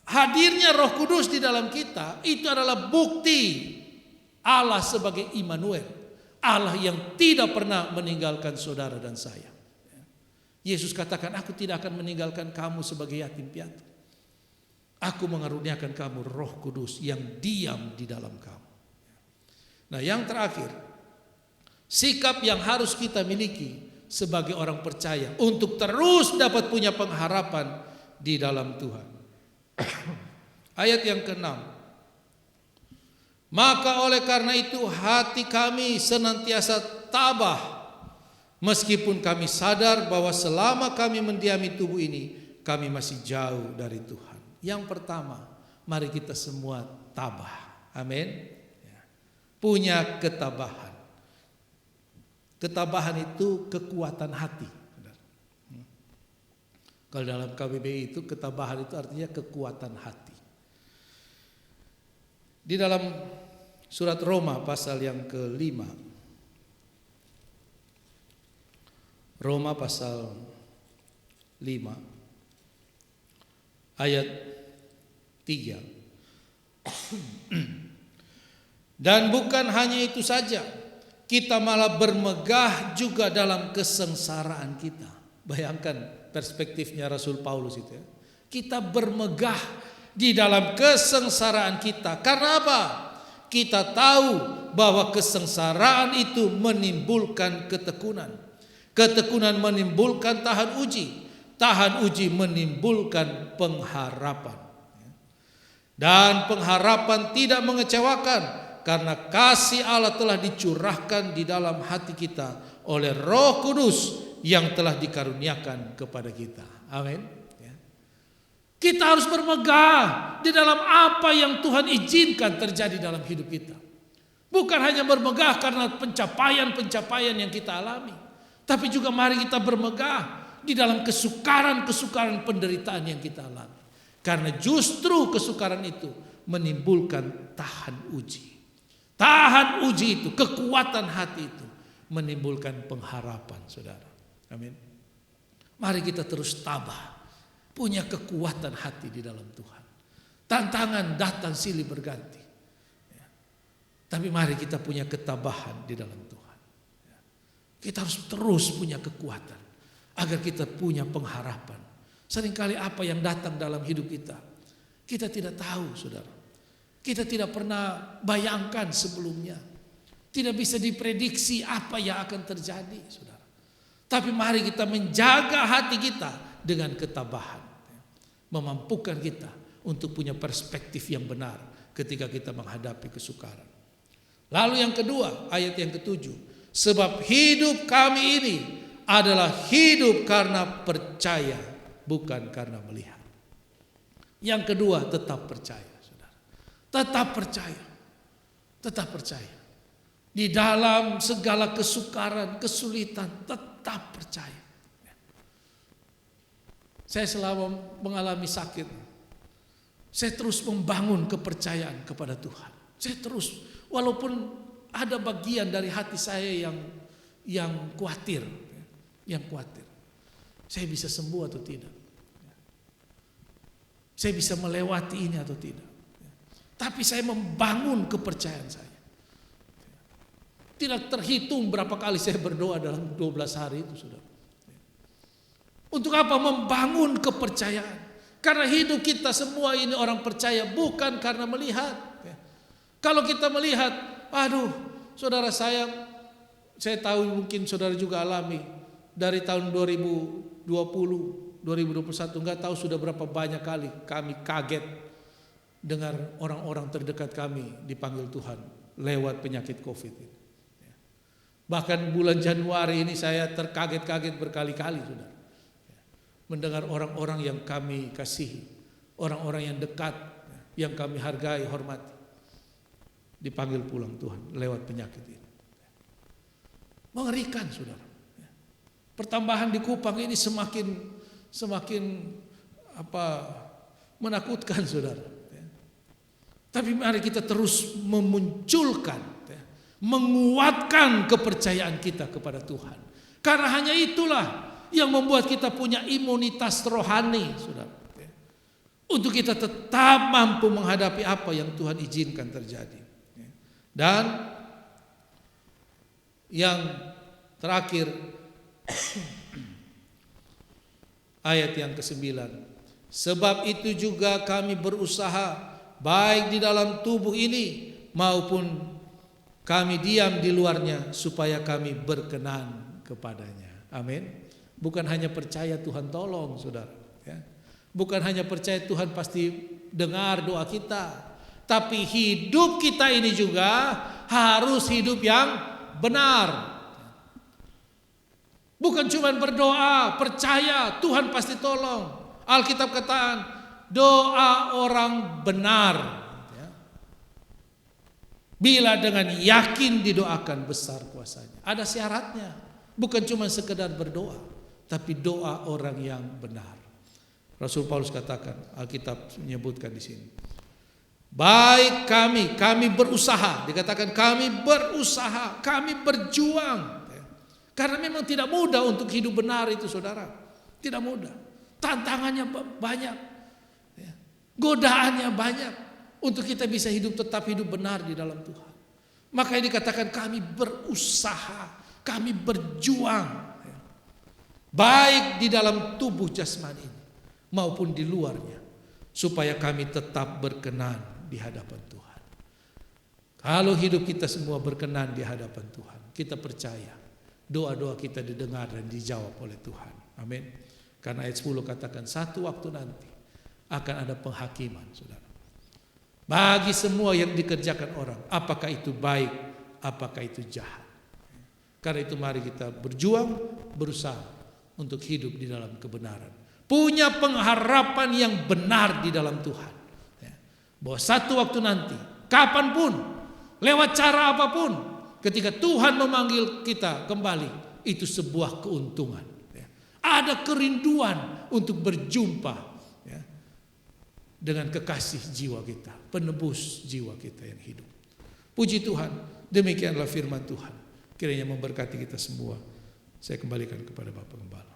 Hadirnya Roh Kudus di dalam kita itu adalah bukti Allah sebagai Immanuel, Allah yang tidak pernah meninggalkan saudara dan saya. Yesus katakan, aku tidak akan meninggalkan kamu sebagai yatim piatu. Aku mengaruniakan kamu Roh Kudus yang diam di dalam kamu. Nah, yang terakhir, sikap yang harus kita miliki sebagai orang percaya untuk terus dapat punya pengharapan di dalam Tuhan. Ayat yang ke-6. Maka oleh karena itu hati kami senantiasa tabah, meskipun kami sadar bahwa selama kami mendiami tubuh ini, kami masih jauh dari Tuhan. Yang pertama, mari kita semua tabah. Amin. Punya ketabahan. Ketabahan itu kekuatan hati. Kalau dalam KBBI itu ketabahan itu artinya kekuatan hati. Di dalam surat Roma pasal yang ke-5. Roma pasal 5 ayat 3. Dan bukan hanya itu saja, kita malah bermegah juga dalam kesengsaraan kita. Bayangkan perspektifnya Rasul Paulus itu ya. Kita bermegah di dalam kesengsaraan kita. Karena apa? Kita tahu bahwa kesengsaraan itu menimbulkan ketekunan. Ketekunan menimbulkan tahan uji. Tahan uji menimbulkan pengharapan. Dan pengharapan tidak mengecewakan, karena kasih Allah telah dicurahkan di dalam hati kita oleh Roh Kudus yang telah dikaruniakan kepada kita. Amin. Kita harus bermegah di dalam apa yang Tuhan izinkan terjadi dalam hidup kita. Bukan hanya bermegah karena pencapaian-pencapaian yang kita alami, tapi juga mari kita bermegah di dalam kesukaran-kesukaran penderitaan yang kita alami. Karena justru kesukaran itu menimbulkan tahan uji. Tahan uji itu, kekuatan hati itu menimbulkan pengharapan, saudara. Amin. Mari kita terus tabah, punya kekuatan hati di dalam Tuhan. Tantangan datang silih berganti, tapi mari kita punya ketabahan di dalam Tuhan. Kita harus terus punya kekuatan agar kita punya pengharapan. Seringkali apa yang datang dalam hidup kita, kita tidak tahu, saudara. Kita tidak pernah bayangkan sebelumnya. Tidak bisa diprediksi apa yang akan terjadi, saudara. Tapi mari kita menjaga hati kita dengan ketabahan. Memampukan kita untuk punya perspektif yang benar ketika kita menghadapi kesukaran. Lalu yang kedua, ayat yang ke-7. Sebab hidup kami ini adalah hidup karena percaya, bukan karena melihat. Yang kedua, tetap percaya. Tetap percaya. Tetap percaya. Di dalam segala kesukaran, kesulitan, tetap percaya. Saya selama mengalami sakit, saya terus membangun kepercayaan kepada Tuhan. Saya terus, walaupun ada bagian dari hati saya yang khawatir, saya bisa sembuh atau tidak? Saya bisa melewati ini atau tidak? Tapi saya membangun kepercayaan saya. Tidak terhitung berapa kali saya berdoa dalam 12 hari itu, saudara. Untuk apa? Membangun kepercayaan. Karena hidup kita semua ini orang percaya bukan karena melihat. Kalau kita melihat, aduh, saudara saya tahu mungkin saudara juga alami dari tahun 2020, 2021, enggak tahu sudah berapa banyak kali kami kaget dengar orang-orang terdekat kami dipanggil Tuhan lewat penyakit COVID ini. Bahkan bulan Januari ini saya terkaget-kaget berkali-kali, saudara, mendengar orang-orang yang kami kasihi, orang-orang yang dekat, yang kami hargai, hormati, dipanggil pulang Tuhan lewat penyakit ini. Mengerikan, saudara. Pertambahan di Kupang ini semakin menakutkan, saudara. Tapi mari kita terus memunculkan, menguatkan kepercayaan kita kepada Tuhan. Karena hanya itulah yang membuat kita punya imunitas rohani, saudara. Untuk kita tetap mampu menghadapi apa yang Tuhan izinkan terjadi. Dan yang terakhir, ayat yang ke-9. Sebab itu juga kami berusaha baik di dalam tubuh ini maupun kami diam di luarnya supaya kami berkenan kepadanya. Amin. Bukan hanya percaya Tuhan tolong, saudara, ya. Bukan hanya percaya Tuhan pasti dengar doa kita, tapi hidup kita ini juga harus hidup yang benar. Bukan cuma berdoa, percaya Tuhan pasti tolong. Alkitab katakan doa orang benar, ya, bila dengan yakin didoakan besar kuasanya. Ada syaratnya, bukan cuma sekedar berdoa, tapi doa orang yang benar. Rasul Paulus katakan, Alkitab menyebutkan di sini, baik kami berusaha, dikatakan kami berusaha, kami berjuang. Karena memang tidak mudah untuk hidup benar itu, saudara. Tidak mudah. Tantangannya banyak. Godaannya banyak untuk kita bisa tetap hidup benar di dalam Tuhan. Makanya dikatakan kami berusaha, kami berjuang. Baik di dalam tubuh jasmani ini maupun di luarnya. Supaya kami tetap berkenan di hadapan Tuhan. Kalau hidup kita semua berkenan di hadapan Tuhan, kita percaya doa-doa kita didengar dan dijawab oleh Tuhan. Amin. Karena ayat 10 katakan satu waktu nanti akan ada penghakiman, saudara. Bagi semua yang dikerjakan orang, apakah itu baik, apakah itu jahat. Karena itu mari kita berjuang, berusaha untuk hidup di dalam kebenaran. Punya pengharapan yang benar di dalam Tuhan. Bahwa satu waktu nanti, kapanpun, lewat cara apapun, ketika Tuhan memanggil kita kembali, itu sebuah keuntungan. Ada kerinduan untuk berjumpa dengan kekasih jiwa kita, penebus jiwa kita yang hidup. Puji Tuhan, demikianlah firman Tuhan. Kiranya memberkati kita semua. Saya kembalikan kepada Bapak Gembala.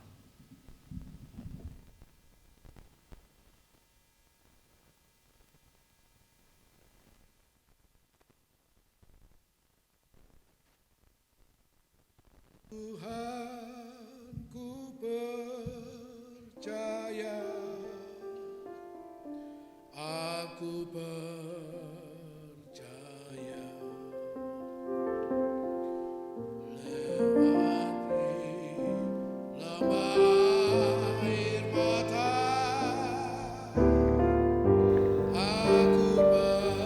Tuhan, ku percaya, aku percaya, lewati lembah air mata, aku percaya.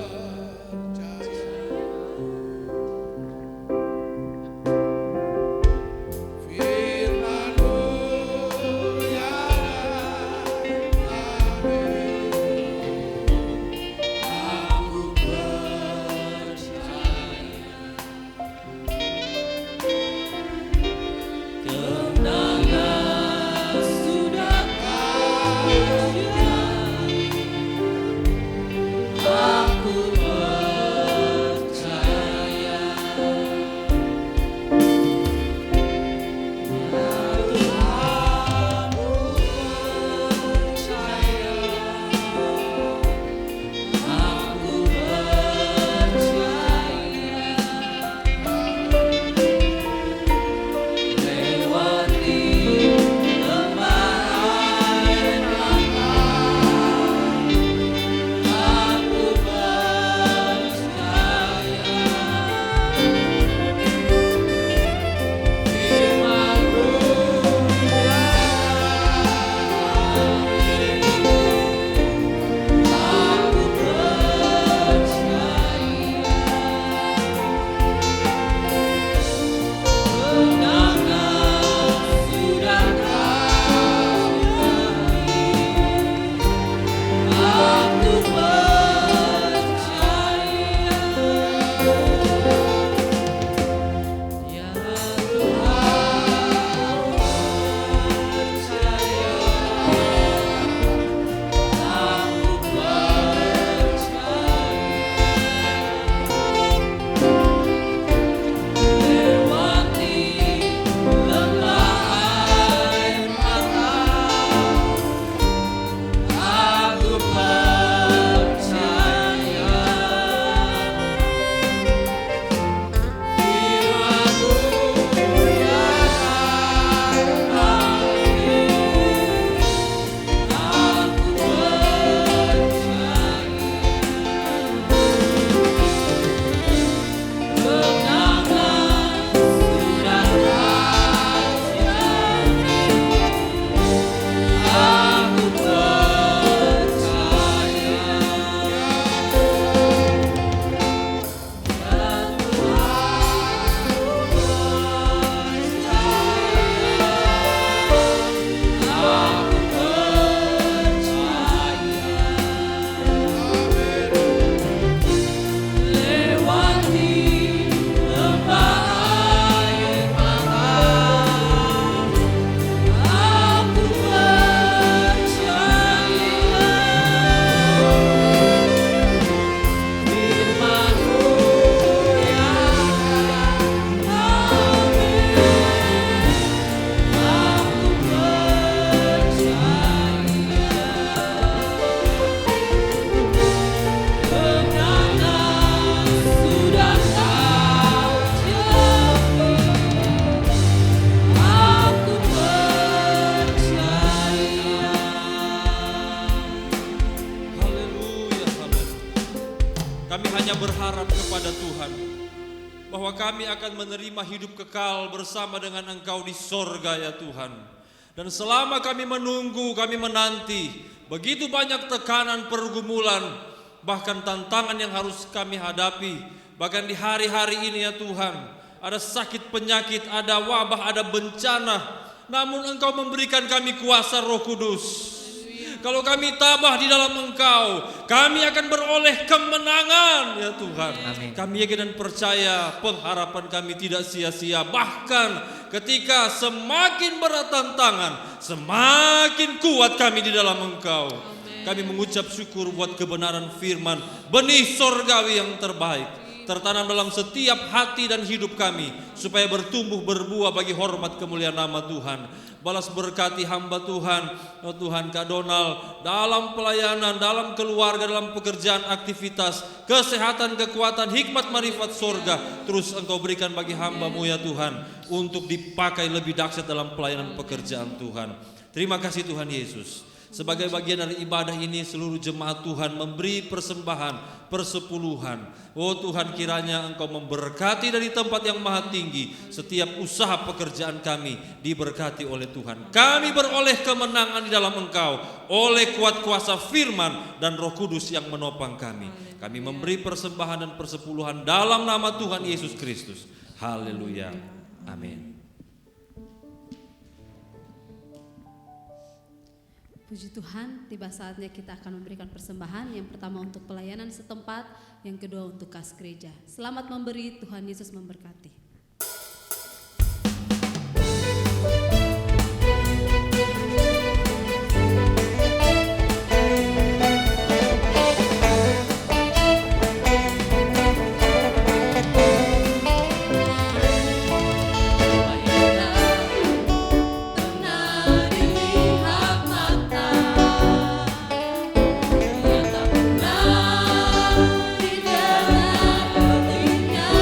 Firman-Mu yang Kami hanya berharap kepada Tuhan bahwa kami akan menerima hidup kekal bersama dengan Engkau di sorga ya Tuhan. Dan selama kami menunggu, kami menanti, begitu banyak tekanan, pergumulan, bahkan tantangan yang harus kami hadapi. Bahkan di hari-hari ini ya Tuhan, ada sakit penyakit, ada wabah, ada bencana. Namun Engkau memberikan kami kuasa Roh Kudus. Kalau kami tabah di dalam Engkau, kami akan beroleh kemenangan ya Tuhan. Amin. Kami yakin dan percaya pengharapan kami tidak sia-sia. Bahkan ketika semakin berat tantangan, semakin kuat kami di dalam Engkau. Kami mengucap syukur buat kebenaran firman, benih sorgawi yang terbaik tertanam dalam setiap hati dan hidup kami, supaya bertumbuh berbuah bagi hormat kemuliaan nama Tuhan. Balas berkati hamba Tuhan, oh Tuhan Kak Donald, dalam pelayanan, dalam keluarga, dalam pekerjaan, aktivitas, kesehatan, kekuatan, hikmat, marifat sorga. Terus Engkau berikan bagi hamba-Mu ya Tuhan, untuk dipakai lebih dahsyat dalam pelayanan pekerjaan Tuhan. Terima kasih Tuhan Yesus. Sebagai bagian dari ibadah ini, seluruh jemaat Tuhan memberi persembahan, persepuluhan. Oh Tuhan, kiranya Engkau memberkati dari tempat yang maha tinggi. Setiap usaha pekerjaan kami diberkati oleh Tuhan. Kami beroleh kemenangan di dalam Engkau, oleh kuat kuasa firman dan Roh Kudus yang menopang kami. Kami memberi persembahan dan persepuluhan dalam nama Tuhan Yesus Kristus. Haleluya. Amin. Puji Tuhan, tiba saatnya kita akan memberikan persembahan. Yang pertama untuk pelayanan setempat, yang kedua untuk kas gereja. Selamat memberi, Tuhan Yesus memberkati. Di dalam hatinya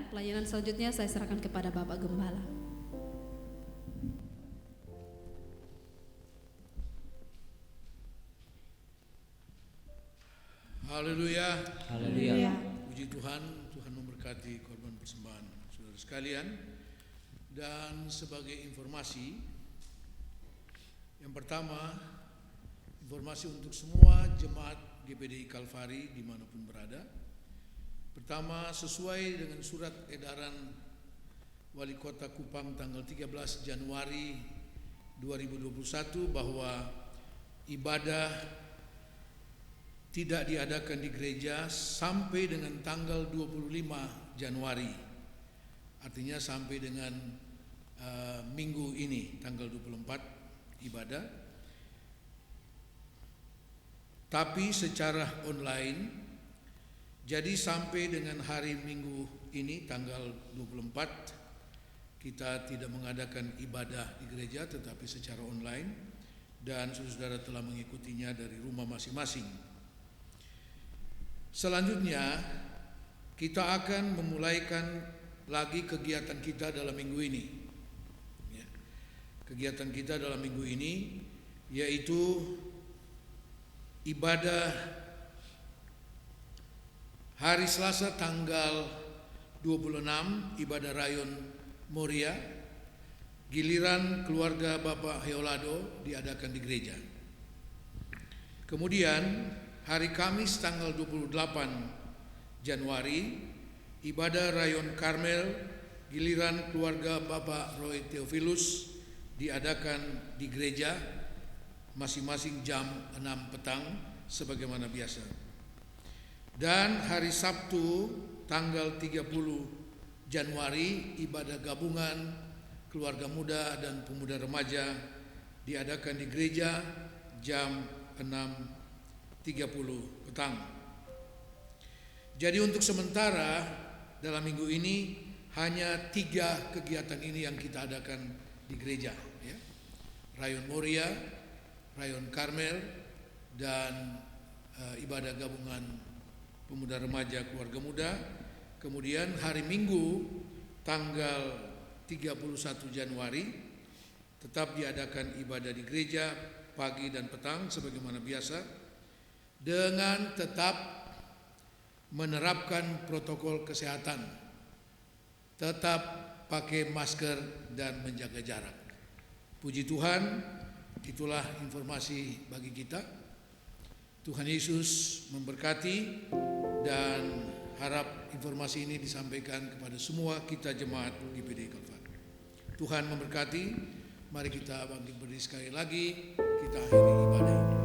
Pelayanan selanjutnya saya serahkan kepada Bapak Gembala. Haleluya. Haleluya. Puji Tuhan, Tuhan memberkati korban persembahan saudara sekalian. Dan sebagai informasi, yang pertama, informasi untuk semua jemaat GPDI Kalvari dimanapun berada. Pertama, sesuai dengan surat edaran Wali Kota Kupang tanggal 13 Januari 2021 bahwa ibadah tidak diadakan di gereja sampai dengan tanggal 25 Januari. Artinya sampai dengan minggu ini tanggal 24 ibadah. Tapi secara online. Jadi sampai dengan hari Minggu ini tanggal 24 kita tidak mengadakan ibadah di gereja tetapi secara online dan saudara-saudara telah mengikutinya dari rumah masing-masing. Selanjutnya kita akan memulaikan lagi kegiatan kita dalam minggu ini. Ya. Kegiatan kita dalam minggu ini yaitu ibadah hari Selasa tanggal 26 ibadah Rayon Moria, giliran keluarga Bapak Heolado diadakan di gereja. Kemudian hari Kamis tanggal 28 Januari ibadah Rayon Karmel, giliran keluarga Bapak Roy Theophilus diadakan di gereja masing-masing jam 6 petang sebagaimana biasa. Dan hari Sabtu tanggal 30 Januari ibadah gabungan keluarga muda dan pemuda remaja diadakan di gereja jam 6.30 petang. Jadi untuk sementara dalam minggu ini hanya 3 kegiatan ini yang kita adakan di gereja, ya. Rayon Moria, Rayon Karmel, dan ibadah gabungan pemuda remaja keluarga muda. Kemudian hari Minggu tanggal 31 Januari tetap diadakan ibadah di gereja pagi dan petang sebagaimana biasa dengan tetap menerapkan protokol kesehatan, tetap pakai masker dan menjaga jarak. Puji Tuhan, itulah informasi bagi kita. Tuhan Yesus memberkati dan harap informasi ini disampaikan kepada semua kita jemaat GPDI Kalvari. Tuhan memberkati. Mari kita bangkit berdiri sekali lagi. Kita akhiri ibadah ini.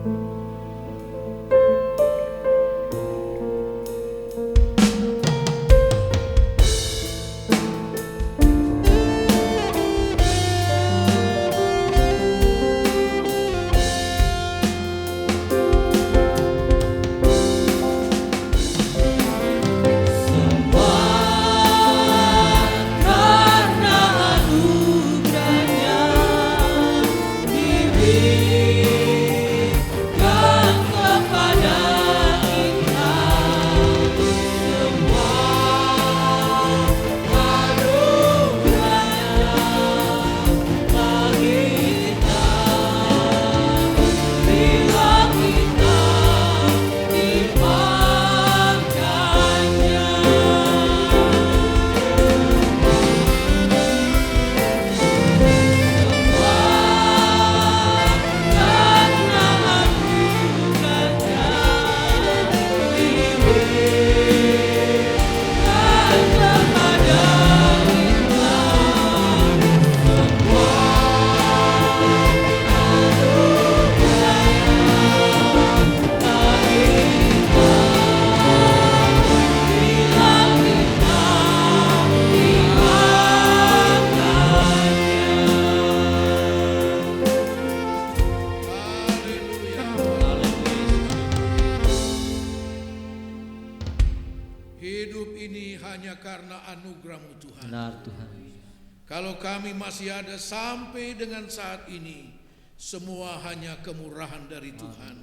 Kalau kami masih ada sampai dengan saat ini, semua hanya kemurahan dari Tuhan.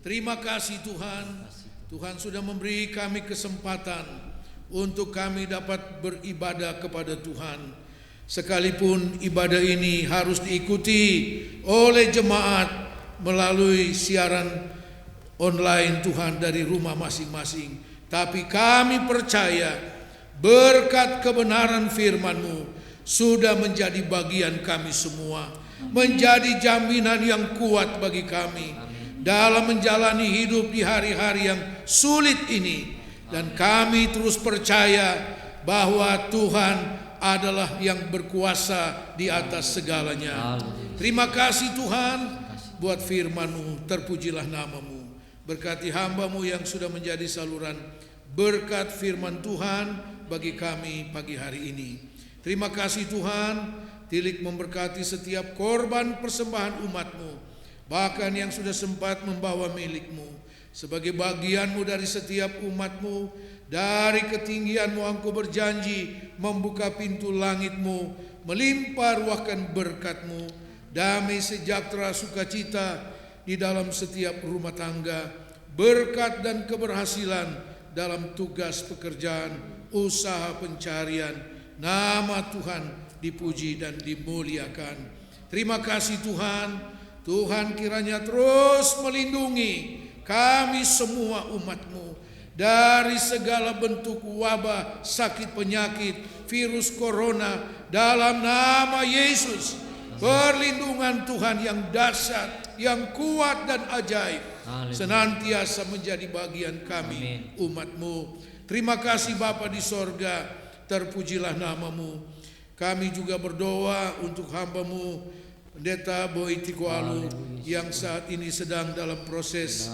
Terima kasih Tuhan. Tuhan sudah memberi kami kesempatan untuk kami dapat beribadah kepada Tuhan. Sekalipun ibadah ini harus diikuti oleh jemaat melalui siaran online Tuhan dari rumah masing-masing, tapi kami percaya berkat kebenaran firman-Mu sudah menjadi bagian kami semua, menjadi jaminan yang kuat bagi kami dalam menjalani hidup di hari-hari yang sulit ini. Dan kami terus percaya bahwa Tuhan adalah yang berkuasa di atas segalanya. Terima kasih Tuhan buat firman-Mu, terpujilah nama-Mu. Berkati hamba-Mu yang sudah menjadi saluran berkat firman Tuhan bagi kami pagi hari ini. Terima kasih Tuhan, tilik memberkati setiap korban persembahan umat-Mu, bahkan yang sudah sempat membawa milik-Mu. Sebagai bagian-Mu dari setiap umat-Mu, dari ketinggian-Mu Engkau berjanji membuka pintu langit-Mu, melimpah ruahkan berkat-Mu, damai sejahtera sukacita di dalam setiap rumah tangga, berkat dan keberhasilan dalam tugas pekerjaan, usaha pencarian. Nama Tuhan dipuji dan dimuliakan. Terima kasih Tuhan. Tuhan kiranya terus melindungi kami semua umat-Mu dari segala bentuk wabah, sakit penyakit, virus corona, dalam nama Yesus. Perlindungan Tuhan yang dahsyat, yang kuat dan ajaib senantiasa menjadi bagian kami umat-Mu. Terima kasih Bapa di sorga, terpujilah nama-Mu. Kami juga berdoa untuk hamba-Mu Pendeta Boy Tikualu yang saat ini sedang dalam proses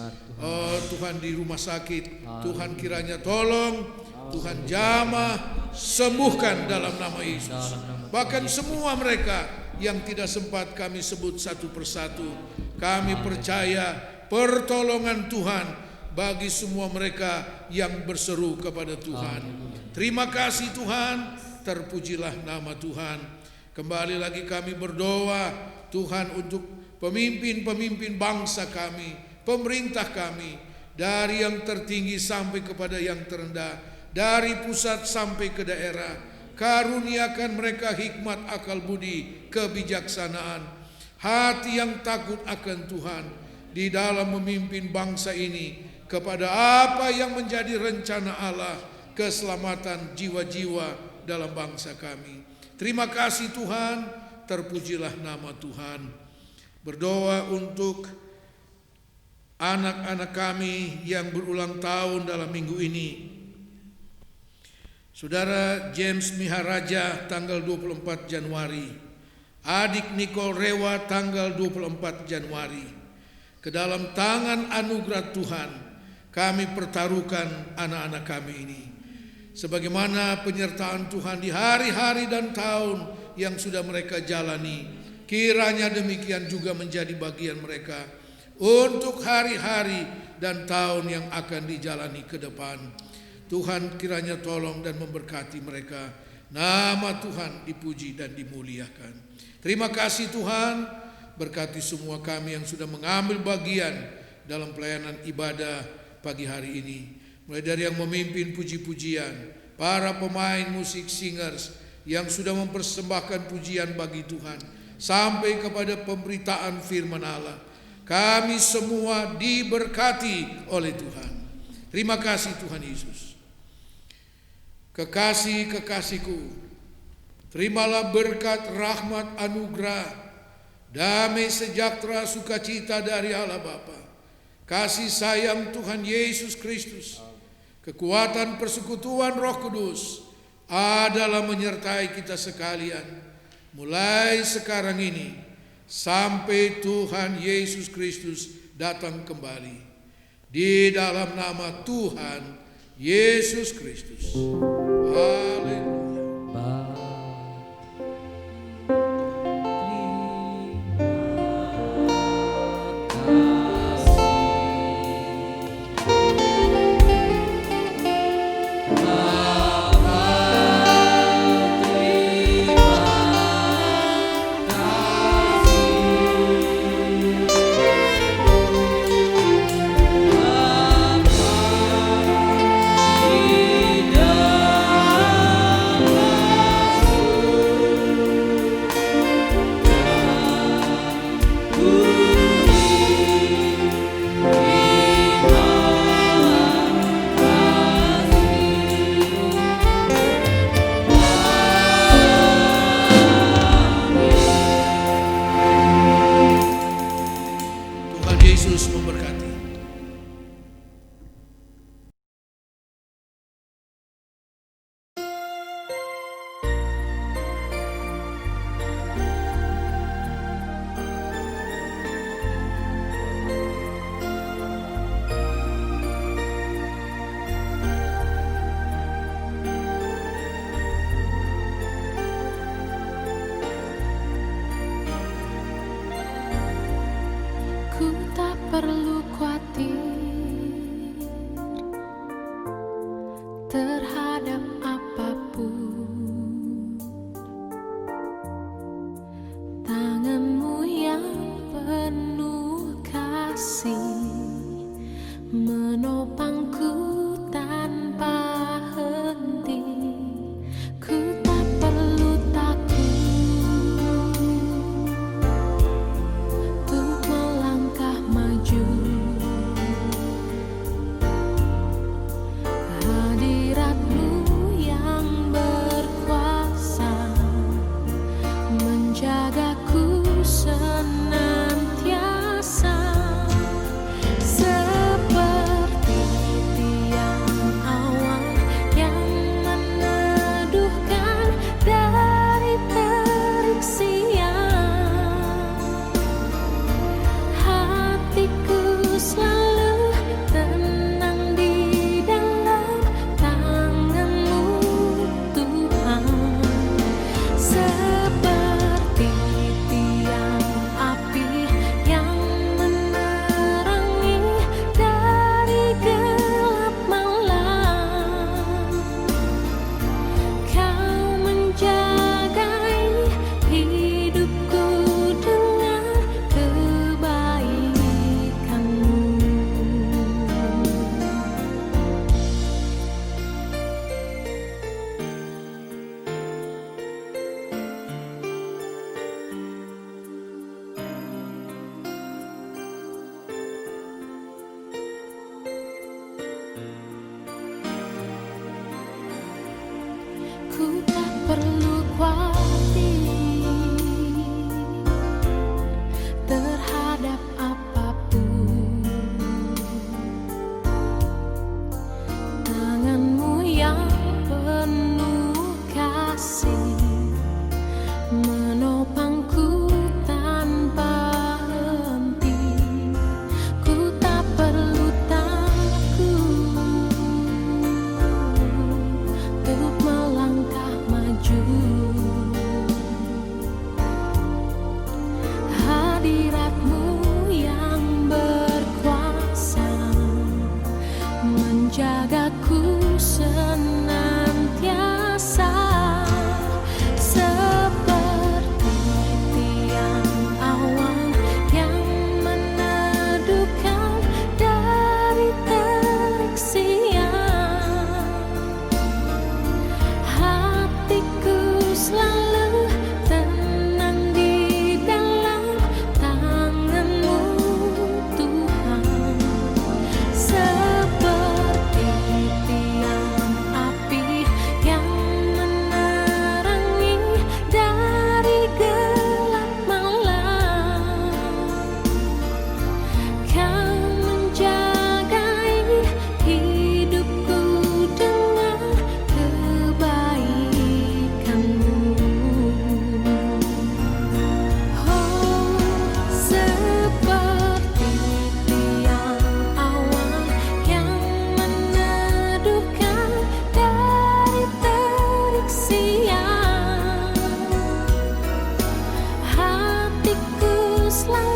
Tuhan di rumah sakit. Tuhan kiranya tolong, Tuhan jamah, sembuhkan dalam nama Yesus. Bahkan semua mereka yang tidak sempat kami sebut satu persatu, kami percaya pertolongan Tuhan bagi semua mereka yang berseru kepada Tuhan. Terima kasih Tuhan, terpujilah nama Tuhan. Kembali lagi kami berdoa Tuhan untuk pemimpin-pemimpin bangsa kami, pemerintah kami, dari yang tertinggi sampai kepada yang terendah, dari pusat sampai ke daerah. Karuniakan mereka hikmat, akal budi, kebijaksanaan, hati yang takut akan Tuhan di dalam memimpin bangsa ini kepada apa yang menjadi rencana Allah, keselamatan jiwa-jiwa dalam bangsa kami. Terima kasih Tuhan, terpujilah nama Tuhan. Berdoa untuk anak-anak kami yang berulang tahun dalam minggu ini. Saudara James Miharaja tanggal 24 Januari, adik Nicole Rewa tanggal 24 Januari. Ke dalam tangan anugerah Tuhan kami pertaruhkan anak-anak kami ini. Sebagaimana penyertaan Tuhan di hari-hari dan tahun yang sudah mereka jalani, kiranya demikian juga menjadi bagian mereka untuk hari-hari dan tahun yang akan dijalani ke depan. Tuhan kiranya tolong dan memberkati mereka. Nama Tuhan dipuji dan dimuliakan. Terima kasih Tuhan, berkati semua kami yang sudah mengambil bagian dalam pelayanan ibadah pagi hari ini. Mulai dari yang memimpin puji-pujian, para pemain musik singers yang sudah mempersembahkan pujian bagi Tuhan, sampai kepada pemberitaan firman Allah. Kami semua diberkati oleh Tuhan. Terima kasih Tuhan Yesus. Kekasih-kekasihku, terimalah berkat, rahmat, anugerah, damai sejahtera, sukacita dari Allah Bapa, kasih sayang Tuhan Yesus Kristus, kekuatan persekutuan Roh Kudus adalah menyertai kita sekalian, mulai sekarang ini sampai Tuhan Yesus Kristus datang kembali. Di dalam nama Tuhan Yesus Kristus. Haleluya. Di perlu khawatir terhadap apapun. Tanganmu yang penuh kasih menopangku tanpa henti. Ku tak perlu takut untuk melangkah maju. Hadiratmu yang berkuasa menjagaku senantiasa. Seperti tiang awan yang meneduhkan dari terik siang. Hatiku selalu tenang di dalam tangan-Mu, Tuhan. Seperti tiang api yang menerangi dari gelap malam. Kau menjagai hidupku dengan kebaikan-Mu. Ku tak perlu khawatir terhadap apapun. Tangan-Mu yang penuh kasih menopangku tanpa henti. Ku tak perlu takut untuk melangkah maju. Hadirat-Mu yang berkuasa menjagaku senantiasa. Seperti tiang awan yang meneduhkan dari terik siang. Hatiku selalu tenang di dalam tangan-Mu, Tuhan. Seperti tiang api yang menerangi dari gelap malam. Kau menjagai hidupku dengan kebaikan-Mu. Oh, seperti tiang awan yang meneduhkan dari terik siang. Hatiku selalu